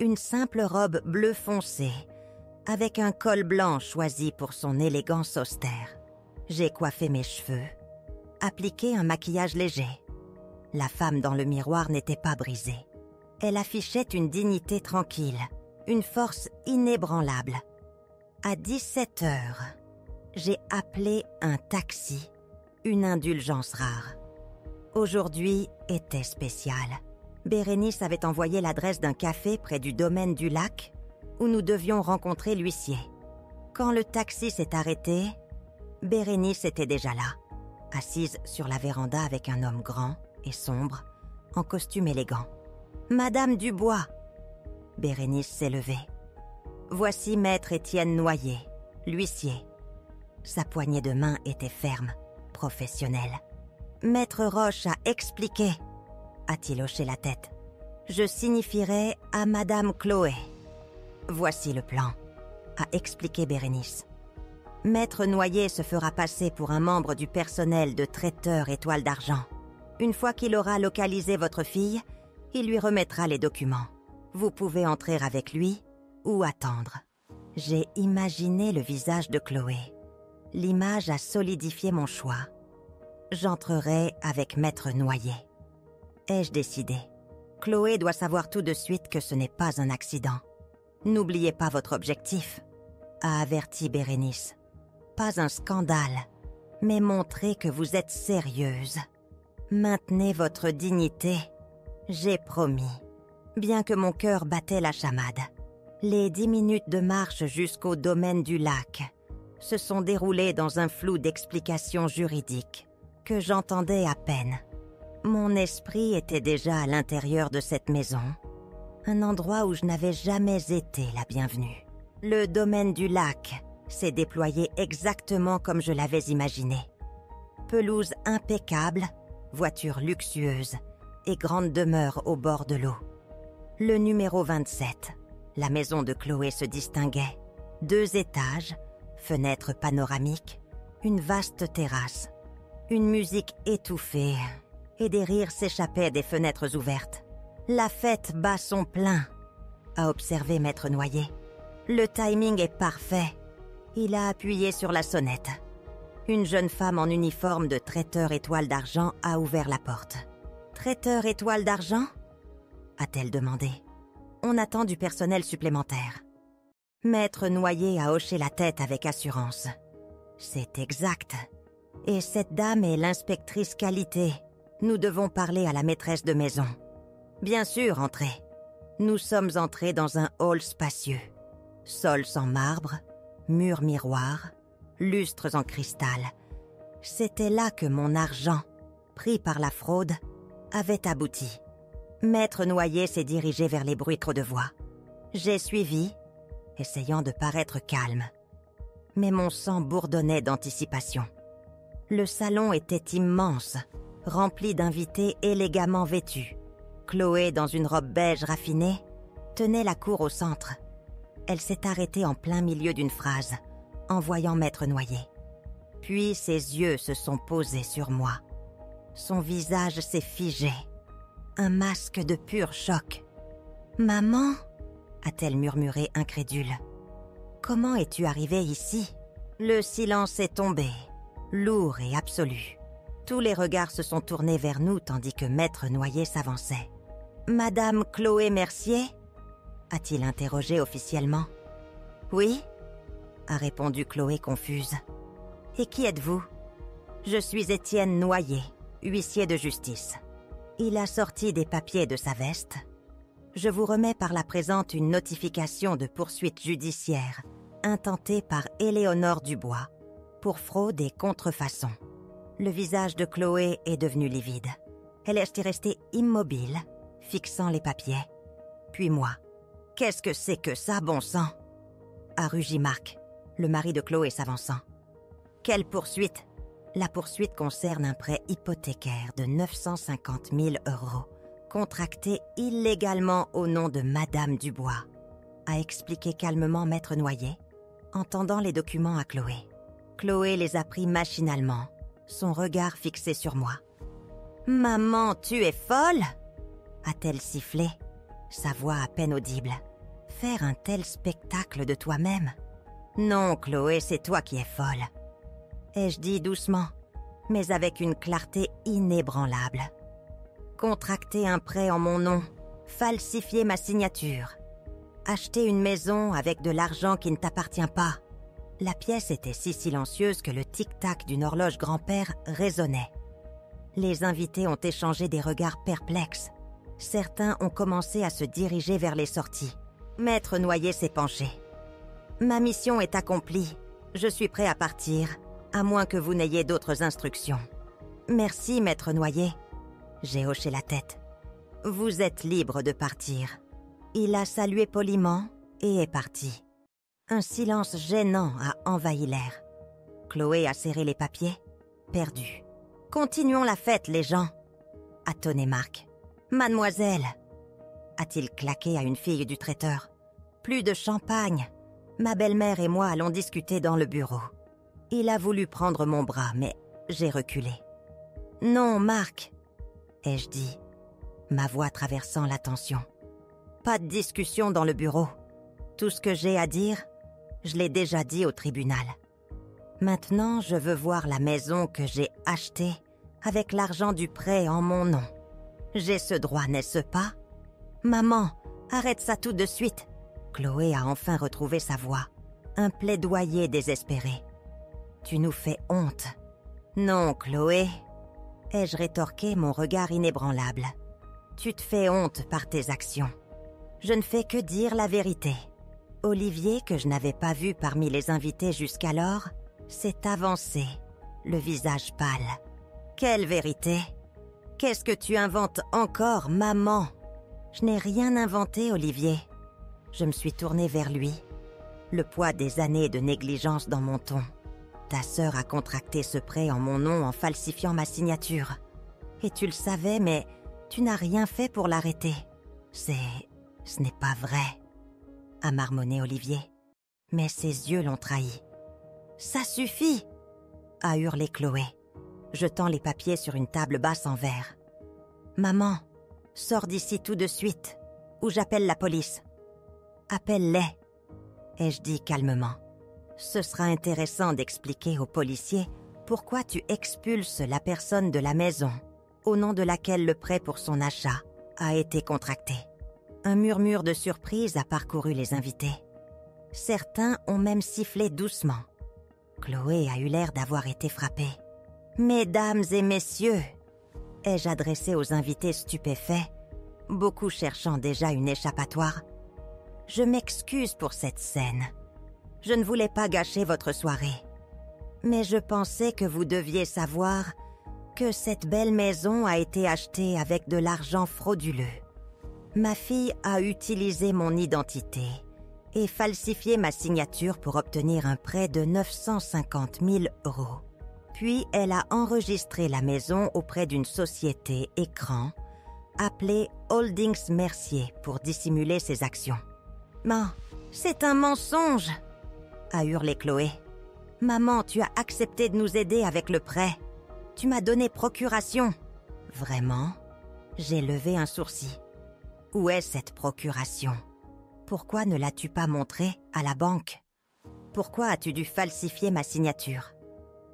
une simple robe bleu foncé, avec un col blanc choisi pour son élégance austère. J'ai coiffé mes cheveux, appliqué un maquillage léger. La femme dans le miroir n'était pas brisée. Elle affichait une dignité tranquille, une force inébranlable. À 17h, j'ai appelé un taxi, une indulgence rare. Aujourd'hui était spécial. Bérénice avait envoyé l'adresse d'un café près du domaine du lac où nous devions rencontrer l'huissier. Quand le taxi s'est arrêté, Bérénice était déjà là, assise sur la véranda avec un homme grand et sombre, en costume élégant. « Madame Dubois !» Bérénice s'est levée. « Voici maître Étienne Noyer, l'huissier. » Sa poignée de main était ferme, professionnelle. « Maître Roche a expliqué, » a-t-il hoché la tête. « Je signifierai à Madame Chloé. » « Voici le plan, » a expliqué Bérénice. « Maître Noyer se fera passer pour un membre du personnel de traiteur Étoile d'Argent. Une fois qu'il aura localisé votre fille, il lui remettra les documents. Vous pouvez entrer avec lui ou attendre. » J'ai imaginé le visage de Chloé. L'image a solidifié mon choix. J'entrerai avec Maître Noyer. Ai-je décidé ? Chloé doit savoir tout de suite que ce n'est pas un accident. N'oubliez pas votre objectif, a averti Bérénice. Pas un scandale, mais montrer que vous êtes sérieuse. Maintenez votre dignité. J'ai promis. Bien que mon cœur battait la chamade. Les 10 minutes de marche jusqu'au domaine du lac se sont déroulées dans un flou d'explications juridiques que j'entendais à peine. Mon esprit était déjà à l'intérieur de cette maison, un endroit où je n'avais jamais été la bienvenue. Le domaine du lac s'est déployé exactement comme je l'avais imaginé. Pelouse impeccable, voitures luxueuses et grande demeure au bord de l'eau. Le numéro 27, la maison de Chloé se distinguait. 2 étages, fenêtres panoramiques, une vaste terrasse. Une musique étouffée et des rires s'échappaient des fenêtres ouvertes. La fête bat son plein, a observé Maître Noyer. Le timing est parfait. Il a appuyé sur la sonnette. Une jeune femme en uniforme de traiteur étoile d'argent a ouvert la porte. « Traiteur étoile d'argent » a-t-elle demandé. « On attend du personnel supplémentaire. » Maître Noyer a hoché la tête avec assurance. « C'est exact. Et cette dame est l'inspectrice qualité. Nous devons parler à la maîtresse de maison. » « Bien sûr, entrez. » Nous sommes entrés dans un hall spacieux. Sol en marbre, murs miroirs, lustres en cristal. C'était là que mon argent, pris par la fraude, avait abouti. Maître Noyer s'est dirigé vers les bruits de voix. J'ai suivi, essayant de paraître calme. Mais mon sang bourdonnait d'anticipation. Le salon était immense, rempli d'invités élégamment vêtus. Chloé, dans une robe beige raffinée, tenait la cour au centre. Elle s'est arrêtée en plein milieu d'une phrase, en voyant Maître Noyer. Puis ses yeux se sont posés sur moi. Son visage s'est figé. Un masque de pur choc. « Maman » a-t-elle murmuré incrédule. « Comment es-tu arrivée ici ?» Le silence est tombé, lourd et absolu. Tous les regards se sont tournés vers nous tandis que Maître Noyer s'avançait. « Madame Chloé Mercier ?» a-t-il interrogé officiellement. « Oui ?» a répondu Chloé confuse. « Et qui êtes-vous » ? « Je suis Étienne Noyer, huissier de justice. » Il a sorti des papiers de sa veste. « Je vous remets par la présente une notification de poursuite judiciaire intentée par Éléonore Dubois pour fraude et contrefaçon. » Le visage de Chloé est devenu livide. Elle est restée immobile, fixant les papiers. Puis moi. « Qu'est-ce que c'est que ça, bon sang ?» a rugi Marc, le mari de Chloé s'avançant. « Quelle poursuite ?» La poursuite concerne un prêt hypothécaire de 950 000 €, contracté illégalement au nom de Madame Dubois, a expliqué calmement Maître Noyer, en tendant les documents à Chloé. Chloé les a pris machinalement, son regard fixé sur moi. « Maman, tu es folle ?» a-t-elle sifflé, sa voix à peine audible. « Faire un tel spectacle de toi-même ? Non, Chloé, c'est toi qui es folle. » ai-je dit doucement, mais avec une clarté inébranlable. Contracter un prêt en mon nom, falsifier ma signature, acheter une maison avec de l'argent qui ne t'appartient pas. La pièce était si silencieuse que le tic-tac d'une horloge grand-père résonnait. Les invités ont échangé des regards perplexes. Certains ont commencé à se diriger vers les sorties. Maître Noyer s'est penché. « Ma mission est accomplie. Je suis prêt à partir, à moins que vous n'ayez d'autres instructions. »« Merci, Maître Noyer. » J'ai hoché la tête. « Vous êtes libre de partir. » Il a salué poliment et est parti. Un silence gênant a envahi l'air. Chloé a serré les papiers, perdu. « Continuons la fête, les gens !» a tonné Marc. « Mademoiselle !» a-t-il claqué à une fille du traiteur. « Plus de champagne. Ma belle-mère et moi allons discuter dans le bureau. » Il a voulu prendre mon bras, mais j'ai reculé. « Non, Marc !» ai-je dit, ma voix traversant la tension. « Pas de discussion dans le bureau. Tout ce que j'ai à dire, je l'ai déjà dit au tribunal. Maintenant, je veux voir la maison que j'ai achetée avec l'argent du prêt en mon nom. J'ai ce droit, n'est-ce pas ? Maman, arrête ça tout de suite !» Chloé a enfin retrouvé sa voix, un plaidoyer désespéré. « Tu nous fais honte. »« Non, Chloé. » ai-je rétorqué, mon regard inébranlable. Tu te fais honte par tes actions. Je ne fais que dire la vérité. Olivier, que je n'avais pas vu parmi les invités jusqu'alors, s'est avancé, le visage pâle. Quelle vérité? Qu'est-ce que tu inventes encore, maman? Je n'ai rien inventé, Olivier. Je me suis tournée vers lui. Le poids des années de négligence dans mon ton. Ta sœur a contracté ce prêt en mon nom en falsifiant ma signature. Et tu le savais, mais tu n'as rien fait pour l'arrêter. Ce n'est pas vrai, a marmonné Olivier. Mais ses yeux l'ont trahi. Ça suffit, a hurlé Chloé, jetant les papiers sur une table basse en verre. Maman, sors d'ici tout de suite, ou j'appelle la police. Appelle-les, ai-je dit calmement. Ce sera intéressant d'expliquer aux policiers pourquoi tu expulses la personne de la maison, au nom de laquelle le prêt pour son achat a été contracté. Un murmure de surprise a parcouru les invités. Certains ont même sifflé doucement. Chloé a eu l'air d'avoir été frappée. « Mesdames et messieurs !» ai-je adressé aux invités stupéfaits, beaucoup cherchant déjà une échappatoire. « Je m'excuse pour cette scène. Je ne voulais pas gâcher votre soirée. Mais je pensais que vous deviez savoir que cette belle maison a été achetée avec de l'argent frauduleux. Ma fille a utilisé mon identité et falsifié ma signature pour obtenir un prêt de 950 000 €. Puis elle a enregistré la maison auprès d'une société écran appelée Holdings Mercier pour dissimuler ses actions. « Mais c'est un mensonge !» a hurlé Chloé. « Maman, tu as accepté de nous aider avec le prêt. Tu m'as donné procuration. » « Vraiment ?» J'ai levé un sourcil. « Où est cette procuration ? Pourquoi ne l'as-tu pas montrée à la banque ? Pourquoi as-tu dû falsifier ma signature ?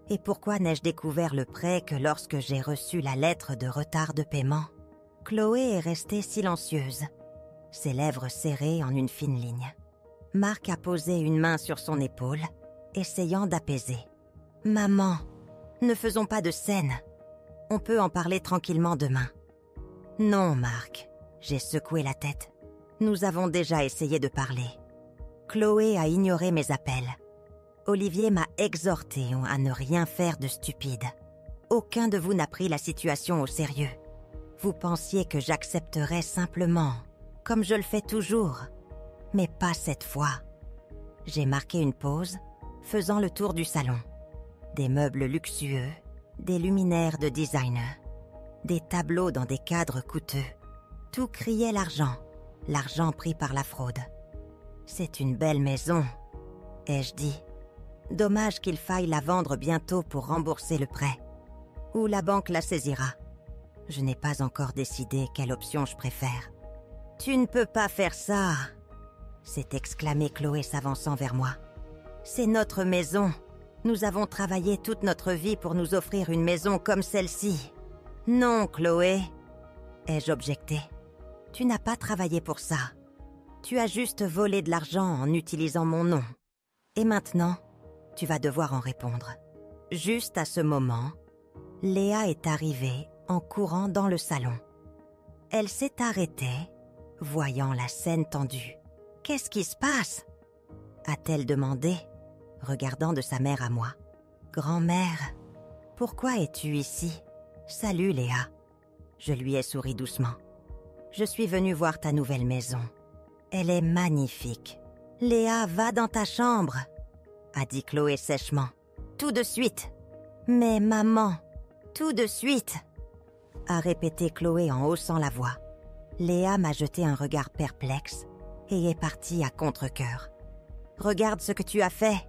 Et pourquoi n'ai-je découvert le prêt que lorsque j'ai reçu la lettre de retard de paiement ?» Chloé est restée silencieuse, ses lèvres serrées en une fine ligne. Marc a posé une main sur son épaule, essayant d'apaiser. « Maman, ne faisons pas de scène. On peut en parler tranquillement demain. » « Non, Marc. » J'ai secoué la tête. Nous avons déjà essayé de parler. Chloé a ignoré mes appels. Olivier m'a exhorté à ne rien faire de stupide. Aucun de vous n'a pris la situation au sérieux. Vous pensiez que j'accepterais simplement, comme je le fais toujours. Mais pas cette fois. J'ai marqué une pause, faisant le tour du salon. Des meubles luxueux, des luminaires de designer, des tableaux dans des cadres coûteux. Tout criait l'argent, l'argent pris par la fraude. C'est une belle maison, ai-je dit. Dommage qu'il faille la vendre bientôt pour rembourser le prêt. Ou la banque la saisira. Je n'ai pas encore décidé quelle option je préfère. « Tu ne peux pas faire ça !» s'est exclamée Chloé s'avançant vers moi. « C'est notre maison. Nous avons travaillé toute notre vie pour nous offrir une maison comme celle-ci. »« Non, Chloé !» ai-je objecté. « Tu n'as pas travaillé pour ça. Tu as juste volé de l'argent en utilisant mon nom. Et maintenant, tu vas devoir en répondre. » Juste à ce moment, Léa est arrivée en courant dans le salon. Elle s'est arrêtée, voyant la scène tendue. « Qu'est-ce qui se passe ?» a-t-elle demandé, regardant de sa mère à moi. « Grand-mère, pourquoi es-tu ici ? Salut Léa. » Je lui ai souri doucement. « Je suis venue voir ta nouvelle maison. Elle est magnifique. Léa, va dans ta chambre, » a dit Chloé sèchement. « Tout de suite. »« Mais maman, tout de suite, » a répété Chloé en haussant la voix. Léa m'a jeté un regard perplexe et est partie à contre-cœur. « Regarde ce que tu as fait. »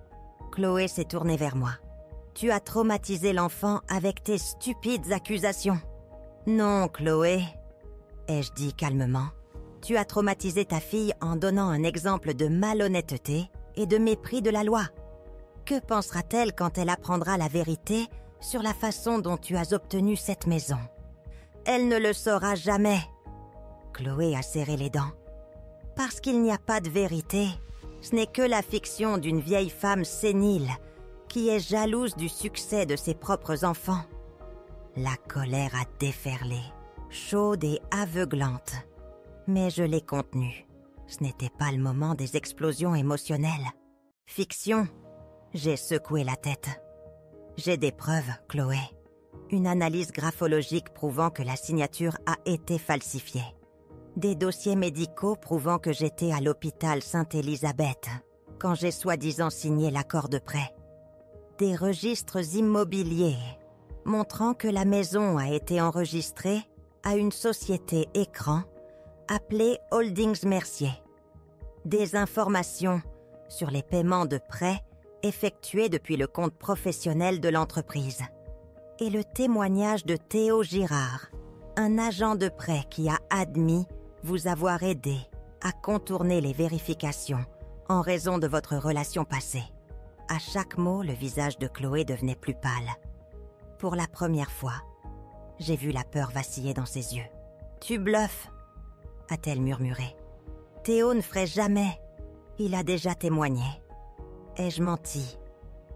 Chloé s'est tournée vers moi. « Tu as traumatisé l'enfant avec tes stupides accusations. »« Non, Chloé, » ai-je dit calmement. « Tu as traumatisé ta fille en donnant un exemple de malhonnêteté et de mépris de la loi. Que pensera-t-elle quand elle apprendra la vérité sur la façon dont tu as obtenu cette maison ? Elle ne le saura jamais. » Chloé a serré les dents. « Parce qu'il n'y a pas de vérité. Ce n'est que la fiction d'une vieille femme sénile qui est jalouse du succès de ses propres enfants. » La colère a déferlé, chaude et aveuglante. Mais je l'ai contenue. Ce n'était pas le moment des explosions émotionnelles. Fiction. J'ai secoué la tête. J'ai des preuves, Chloé. Une analyse graphologique prouvant que la signature a été falsifiée. Des dossiers médicaux prouvant que j'étais à l'hôpital Sainte-Élisabeth quand j'ai soi-disant signé l'accord de prêt. Des registres immobiliers montrant que la maison a été enregistrée à une société écran appelée Holdings Mercier. Des informations sur les paiements de prêts effectués depuis le compte professionnel de l'entreprise. Et le témoignage de Théo Girard, un agent de prêt qui a admis vous avoir aidé à contourner les vérifications en raison de votre relation passée. À chaque mot, le visage de Chloé devenait plus pâle. Pour la première fois, j'ai vu la peur vaciller dans ses yeux. « Tu bluffes !» a-t-elle murmuré. « Théo ne ferait jamais. Il a déjà témoigné. » Ai-je menti,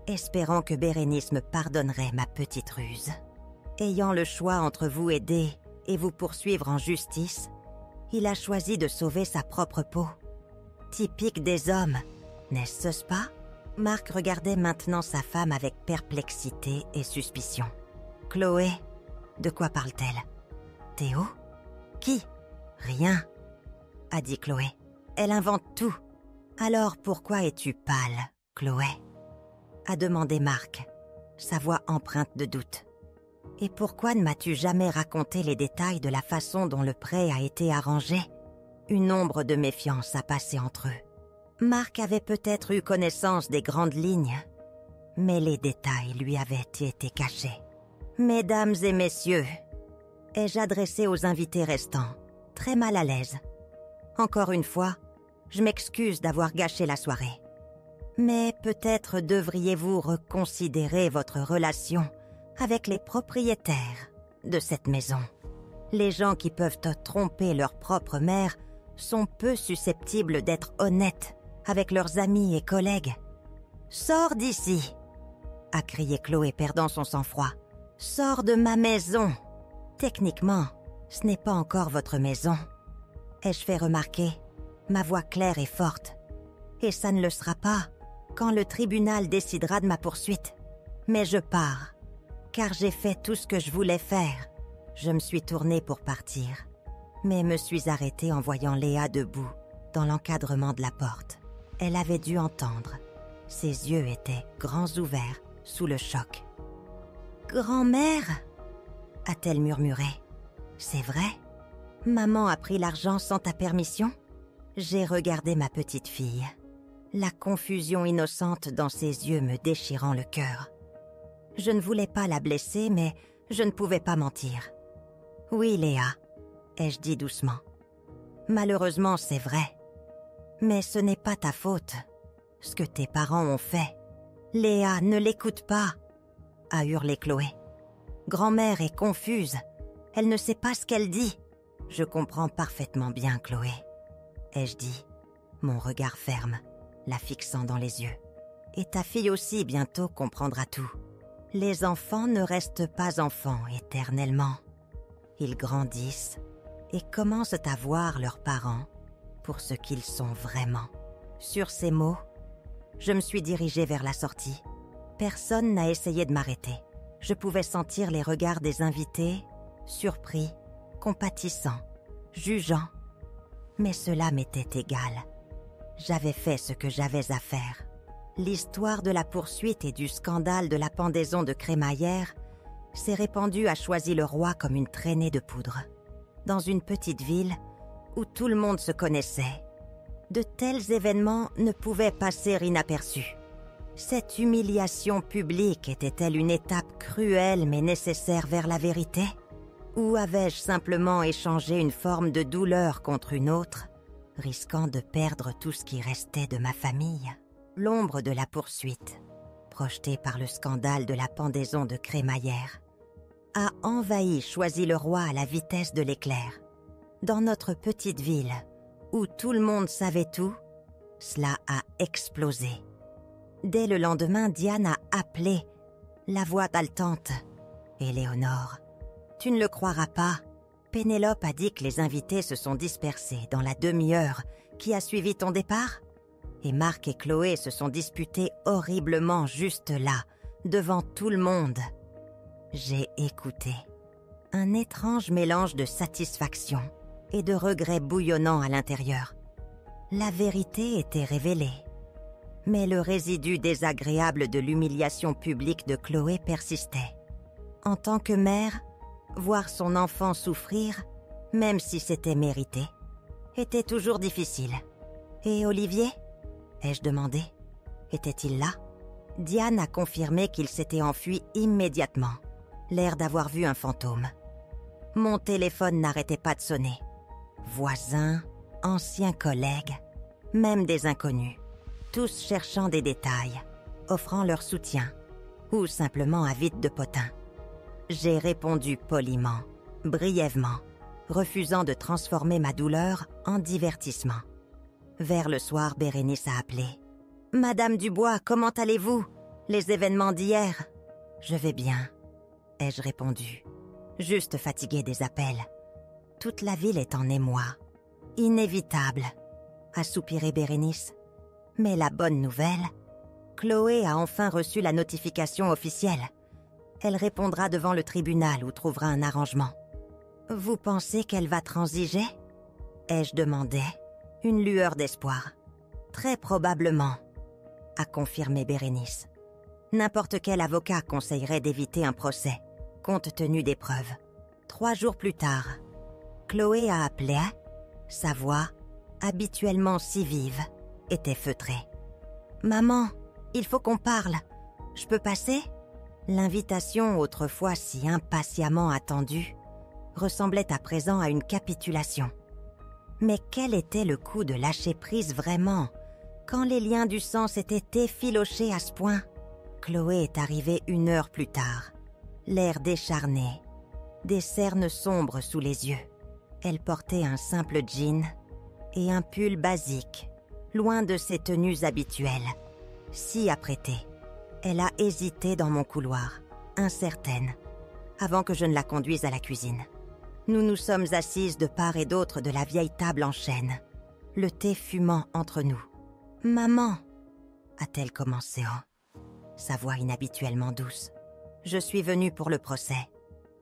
espérant que Bérénice me pardonnerait ma petite ruse. Ayant le choix entre vous aider et vous poursuivre en justice, il a choisi de sauver sa propre peau. Typique des hommes, n'est-ce pas? Marc regardait maintenant sa femme avec perplexité et suspicion. « Chloé, de quoi parle-t-elle? Théo? Qui? Rien, a dit Chloé. Elle invente tout. Alors pourquoi es-tu pâle, Chloé? A demandé Marc, sa voix empreinte de doute. Et pourquoi ne m'as-tu jamais raconté les détails de la façon dont le prêt a été arrangé? Une ombre de méfiance a passé entre eux. Marc avait peut-être eu connaissance des grandes lignes, mais les détails lui avaient été cachés. « Mesdames et messieurs », ai-je adressé aux invités restants, très mal à l'aise. Encore une fois, je m'excuse d'avoir gâché la soirée. Mais peut-être devriez-vous reconsidérer votre relation avec les propriétaires de cette maison. Les gens qui peuvent tromper leur propre mère sont peu susceptibles d'être honnêtes avec leurs amis et collègues. « Sors d'ici !» a crié Chloé, perdant son sang-froid. « Sors de ma maison !» Techniquement, ce n'est pas encore votre maison. Ai-je fait remarquer, ma voix claire et forte. Et ça ne le sera pas quand le tribunal décidera de ma poursuite. Mais je pars, car j'ai fait tout ce que je voulais faire. Je me suis tournée pour partir, mais me suis arrêtée en voyant Léa debout, dans l'encadrement de la porte. Elle avait dû entendre. Ses yeux étaient grands ouverts, sous le choc. « Grand-mère » a-t-elle murmuré. « C'est vrai? Maman a pris l'argent sans ta permission ?» J'ai regardé ma petite fille, la confusion innocente dans ses yeux me déchirant le cœur. Je ne voulais pas la blesser, mais je ne pouvais pas mentir. « Oui, Léa », ai-je dit doucement. « Malheureusement, c'est vrai. Mais ce n'est pas ta faute, ce que tes parents ont fait. »« Léa, ne l'écoute pas !» a hurlé Chloé. « Grand-mère est confuse. Elle ne sait pas ce qu'elle dit. »« Je comprends parfaitement bien, Chloé. » ai-je dit, mon regard ferme, la fixant dans les yeux. Et ta fille aussi bientôt comprendra tout. Les enfants ne restent pas enfants éternellement. Ils grandissent et commencent à voir leurs parents pour ce qu'ils sont vraiment. Sur ces mots, je me suis dirigée vers la sortie. Personne n'a essayé de m'arrêter. Je pouvais sentir les regards des invités, surpris, compatissants, jugeants. Mais cela m'était égal. J'avais fait ce que j'avais à faire. L'histoire de la poursuite et du scandale de la pendaison de crémaillère s'est répandue à Choisy-le-Roi comme une traînée de poudre. Dans une petite ville où tout le monde se connaissait, de tels événements ne pouvaient passer inaperçus. Cette humiliation publique était-elle une étape cruelle mais nécessaire vers la vérité? Ou avais-je simplement échangé une forme de douleur contre une autre, risquant de perdre tout ce qui restait de ma famille? L'ombre de la poursuite, projetée par le scandale de la pendaison de crémaillère, a envahi Choisy-le-Roi à la vitesse de l'éclair. Dans notre petite ville, où tout le monde savait tout, cela a explosé. Dès le lendemain, Diane a appelé, la voix haletante. Éléonore, Tu ne le croiras pas. Pénélope a dit que les invités se sont dispersés dans la demi-heure qui a suivi ton départ. Et Marc et Chloé se sont disputés horriblement juste là, devant tout le monde. J'ai écouté. Un étrange mélange de satisfaction et de regret bouillonnant à l'intérieur. La vérité était révélée. Mais le résidu désagréable de l'humiliation publique de Chloé persistait. En tant que mère, voir son enfant souffrir, même si c'était mérité, était toujours difficile. Et Olivier ? Ai-je demandé. Était-il là ? Diane a confirmé qu'il s'était enfui immédiatement, l'air d'avoir vu un fantôme. Mon téléphone n'arrêtait pas de sonner. Voisins, anciens collègues, même des inconnus, tous cherchant des détails, offrant leur soutien, ou simplement avides de potin. J'ai répondu poliment, brièvement, refusant de transformer ma douleur en divertissement. Vers le soir, Bérénice a appelé. « Madame Dubois, comment allez-vous? Les événements d'hier ?»« Je vais bien, » ai-je répondu, juste fatiguée des appels. Toute la ville est en émoi. Inévitable, a soupiré Bérénice. Mais la bonne nouvelle, Chloé a enfin reçu la notification officielle. Elle répondra devant le tribunal où trouvera un arrangement. « Vous pensez qu'elle va transiger ?» ai-je demandé, une lueur d'espoir. « Très probablement, » a confirmé Bérénice. N'importe quel avocat conseillerait d'éviter un procès, compte tenu des preuves. 3 jours plus tard, Chloé a appelé. Sa voix, habituellement si vive, était feutrée. « Maman, il faut qu'on parle. Je peux passer ?» L'invitation, autrefois si impatiemment attendue, ressemblait à présent à une capitulation. Mais quel était le coup de lâcher prise vraiment, quand les liens du sang s'étaient effilochés à ce point? Chloé est arrivée 1 heure plus tard, l'air décharné, des cernes sombres sous les yeux. Elle portait un simple jean et un pull basique, loin de ses tenues habituelles. Si apprêtée, elle a hésité dans mon couloir, incertaine, avant que je ne la conduise à la cuisine. Nous nous sommes assises de part et d'autre de la vieille table en chêne, le thé fumant entre nous. « Maman !» a-t-elle commencé sa voix inhabituellement douce. « Je suis venue pour le procès. »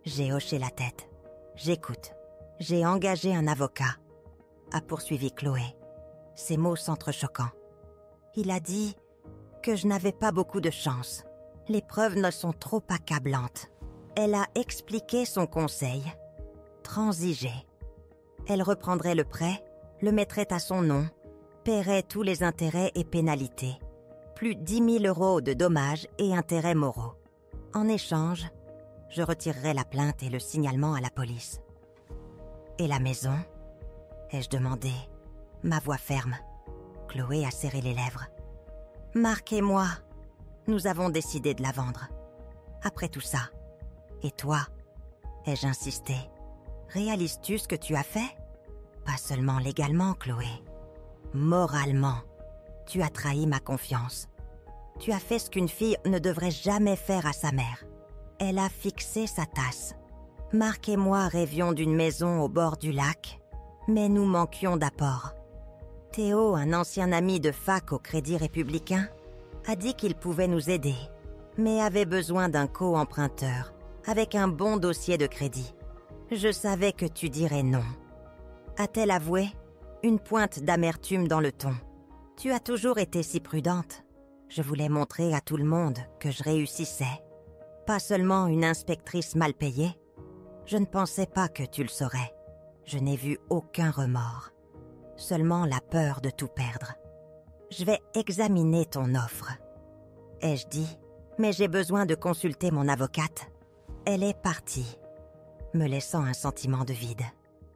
J'ai hoché la tête. « J'écoute. J'ai engagé un avocat. » a poursuivi Chloé, ses mots s'entrechoquant. Il a dit que je n'avais pas beaucoup de chance. Les preuves ne sont trop accablantes. Elle a expliqué son conseil. Transiger. Elle reprendrait le prêt, le mettrait à son nom, paierait tous les intérêts et pénalités, plus 10 000 € de dommages et intérêts moraux. En échange, je retirerai la plainte et le signalement à la police. « Et la maison ?» ai-je demandé, ma voix ferme. Chloé a serré les lèvres. « Marc et moi, nous avons décidé de la vendre. Après tout ça. Et toi ?» ai-je insisté. « Réalises-tu ce que tu as fait ? Pas seulement légalement, Chloé. Moralement, tu as trahi ma confiance. Tu as fait ce qu'une fille ne devrait jamais faire à sa mère. Elle a fixé sa tasse. Marc et moi rêvions d'une maison au bord du lac, mais nous manquions d'apport. Théo, un ancien ami de fac au Crédit Républicain, a dit qu'il pouvait nous aider, mais avait besoin d'un co-emprunteur, avec un bon dossier de crédit. Je savais que tu dirais non. » A-t-elle avoué, une pointe d'amertume dans le ton. « Tu as toujours été si prudente. Je voulais montrer à tout le monde que je réussissais. Pas seulement une inspectrice mal payée. Je ne pensais pas que tu le saurais. Je n'ai vu aucun remords. Seulement la peur de tout perdre. Je vais examiner ton offre. » ai-je dit, mais j'ai besoin de consulter mon avocate. Elle est partie, me laissant un sentiment de vide.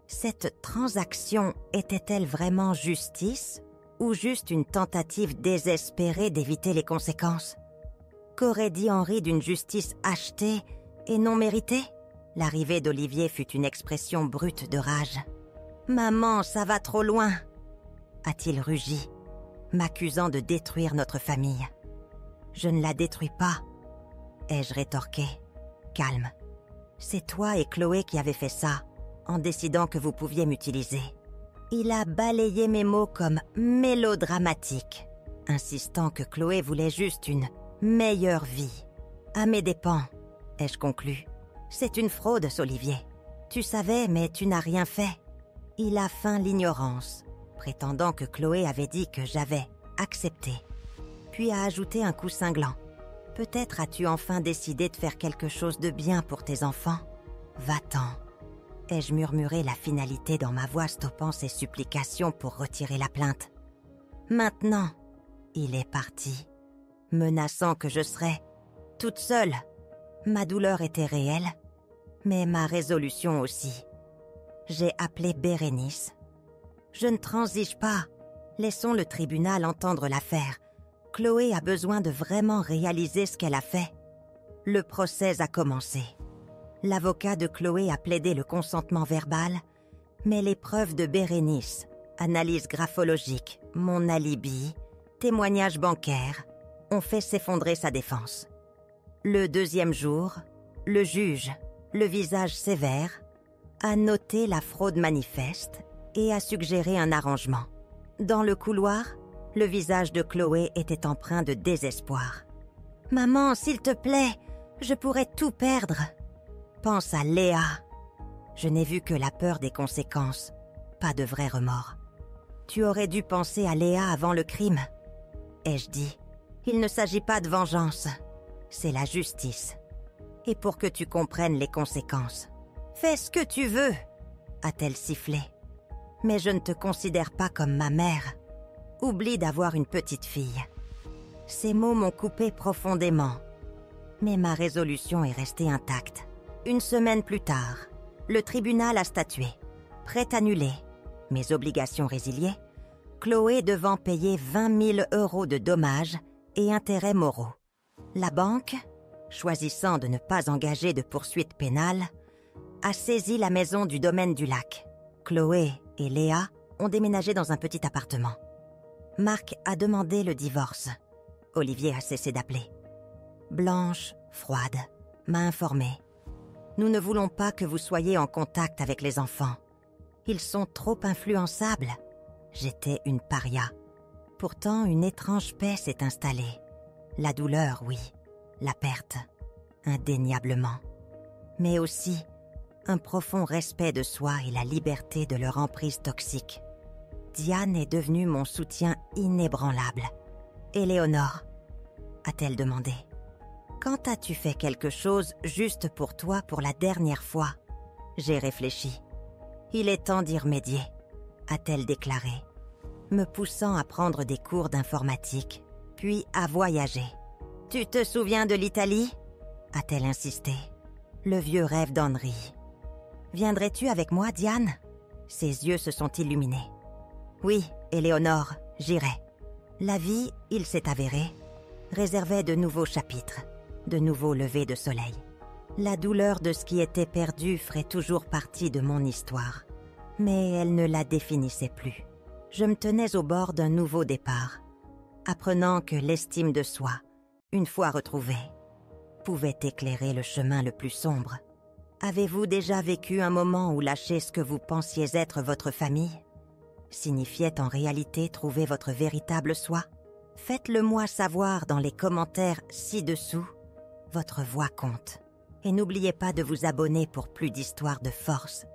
Cette transaction était-elle vraiment justice ou juste une tentative désespérée d'éviter les conséquences? Qu'aurait dit Henri d'une justice achetée et non méritée? L'arrivée d'Olivier fut une expression brute de rage. « Maman, ça va trop loin !» a-t-il rugi, m'accusant de détruire notre famille. « Je ne la détruis pas !» ai-je rétorqué, calme. « C'est toi et Chloé qui avez fait ça, en décidant que vous pouviez m'utiliser. » Il a balayé mes mots comme mélodramatique, insistant que Chloé voulait juste une meilleure vie. À mes dépens, ai-je conclu. C'est une fraude, Olivier. Tu savais, mais tu n'as rien fait. Il a feint l'ignorance, prétendant que Chloé avait dit que j'avais accepté. Puis a ajouté un coup cinglant. Peut-être as-tu enfin décidé de faire quelque chose de bien pour tes enfants. Va-t'en. Ai-je murmuré la finalité dans ma voix, stoppant ses supplications pour retirer la plainte. Maintenant, il est parti, menaçant que je serais toute seule. Ma douleur était réelle, mais ma résolution aussi. J'ai appelé Bérénice. Je ne transige pas. Laissons le tribunal entendre l'affaire. Chloé a besoin de vraiment réaliser ce qu'elle a fait. Le procès a commencé. L'avocat de Chloé a plaidé le consentement verbal, mais les preuves de Bérénice, analyse graphologique, mon alibi, témoignages bancaires, ont fait s'effondrer sa défense. Le deuxième jour, le juge, le visage sévère, a noté la fraude manifeste et a suggéré un arrangement. Dans le couloir, le visage de Chloé était empreint de désespoir. « Maman, s'il te plaît, je pourrais tout perdre. » Pense à Léa. Je n'ai vu que la peur des conséquences, pas de vrai remords. Tu aurais dû penser à Léa avant le crime. Ai-je dit, il ne s'agit pas de vengeance, c'est la justice. Et pour que tu comprennes les conséquences, fais ce que tu veux, a-t-elle sifflé. Mais je ne te considère pas comme ma mère. Oublie d'avoir une petite fille. Ces mots m'ont coupé profondément. Mais ma résolution est restée intacte. Une semaine plus tard, le tribunal a statué. Prêt annulé, mes obligations résiliées, Chloé devant payer 20 000 € de dommages et intérêts moraux. La banque, choisissant de ne pas engager de poursuite pénale, a saisi la maison du domaine du lac. Chloé et Léa ont déménagé dans un petit appartement. Marc a demandé le divorce. Olivier a cessé d'appeler. Blanche, froide, m'a informé. Nous ne voulons pas que vous soyez en contact avec les enfants. Ils sont trop influençables. J'étais une paria. Pourtant, une étrange paix s'est installée. La douleur, oui. La perte, indéniablement. Mais aussi, un profond respect de soi et la liberté de leur emprise toxique. Diane est devenue mon soutien inébranlable. « Éléonore ?» a-t-elle demandé. « Quand as-tu fait quelque chose juste pour toi pour la dernière fois ?» J'ai réfléchi. « Il est temps d'y remédier », a-t-elle déclaré, me poussant à prendre des cours d'informatique, puis à voyager. « Tu te souviens de l'Italie ?» a-t-elle insisté. Le vieux rêve d'Henri. « Viendrais-tu avec moi, Diane ?» Ses yeux se sont illuminés. « Oui, Éléonore, j'irai. » La vie, il s'est avéré, réservait de nouveaux chapitres, de nouveaux levers de soleil. La douleur de ce qui était perdu ferait toujours partie de mon histoire, mais elle ne la définissait plus. Je me tenais au bord d'un nouveau départ, apprenant que l'estime de soi, une fois retrouvée, pouvait éclairer le chemin le plus sombre. Avez-vous déjà vécu un moment où lâcher ce que vous pensiez être votre famille signifiait en réalité trouver votre véritable soi? Faites-le moi savoir dans les commentaires ci-dessous. Votre voix compte. Et n'oubliez pas de vous abonner pour plus d'histoires de force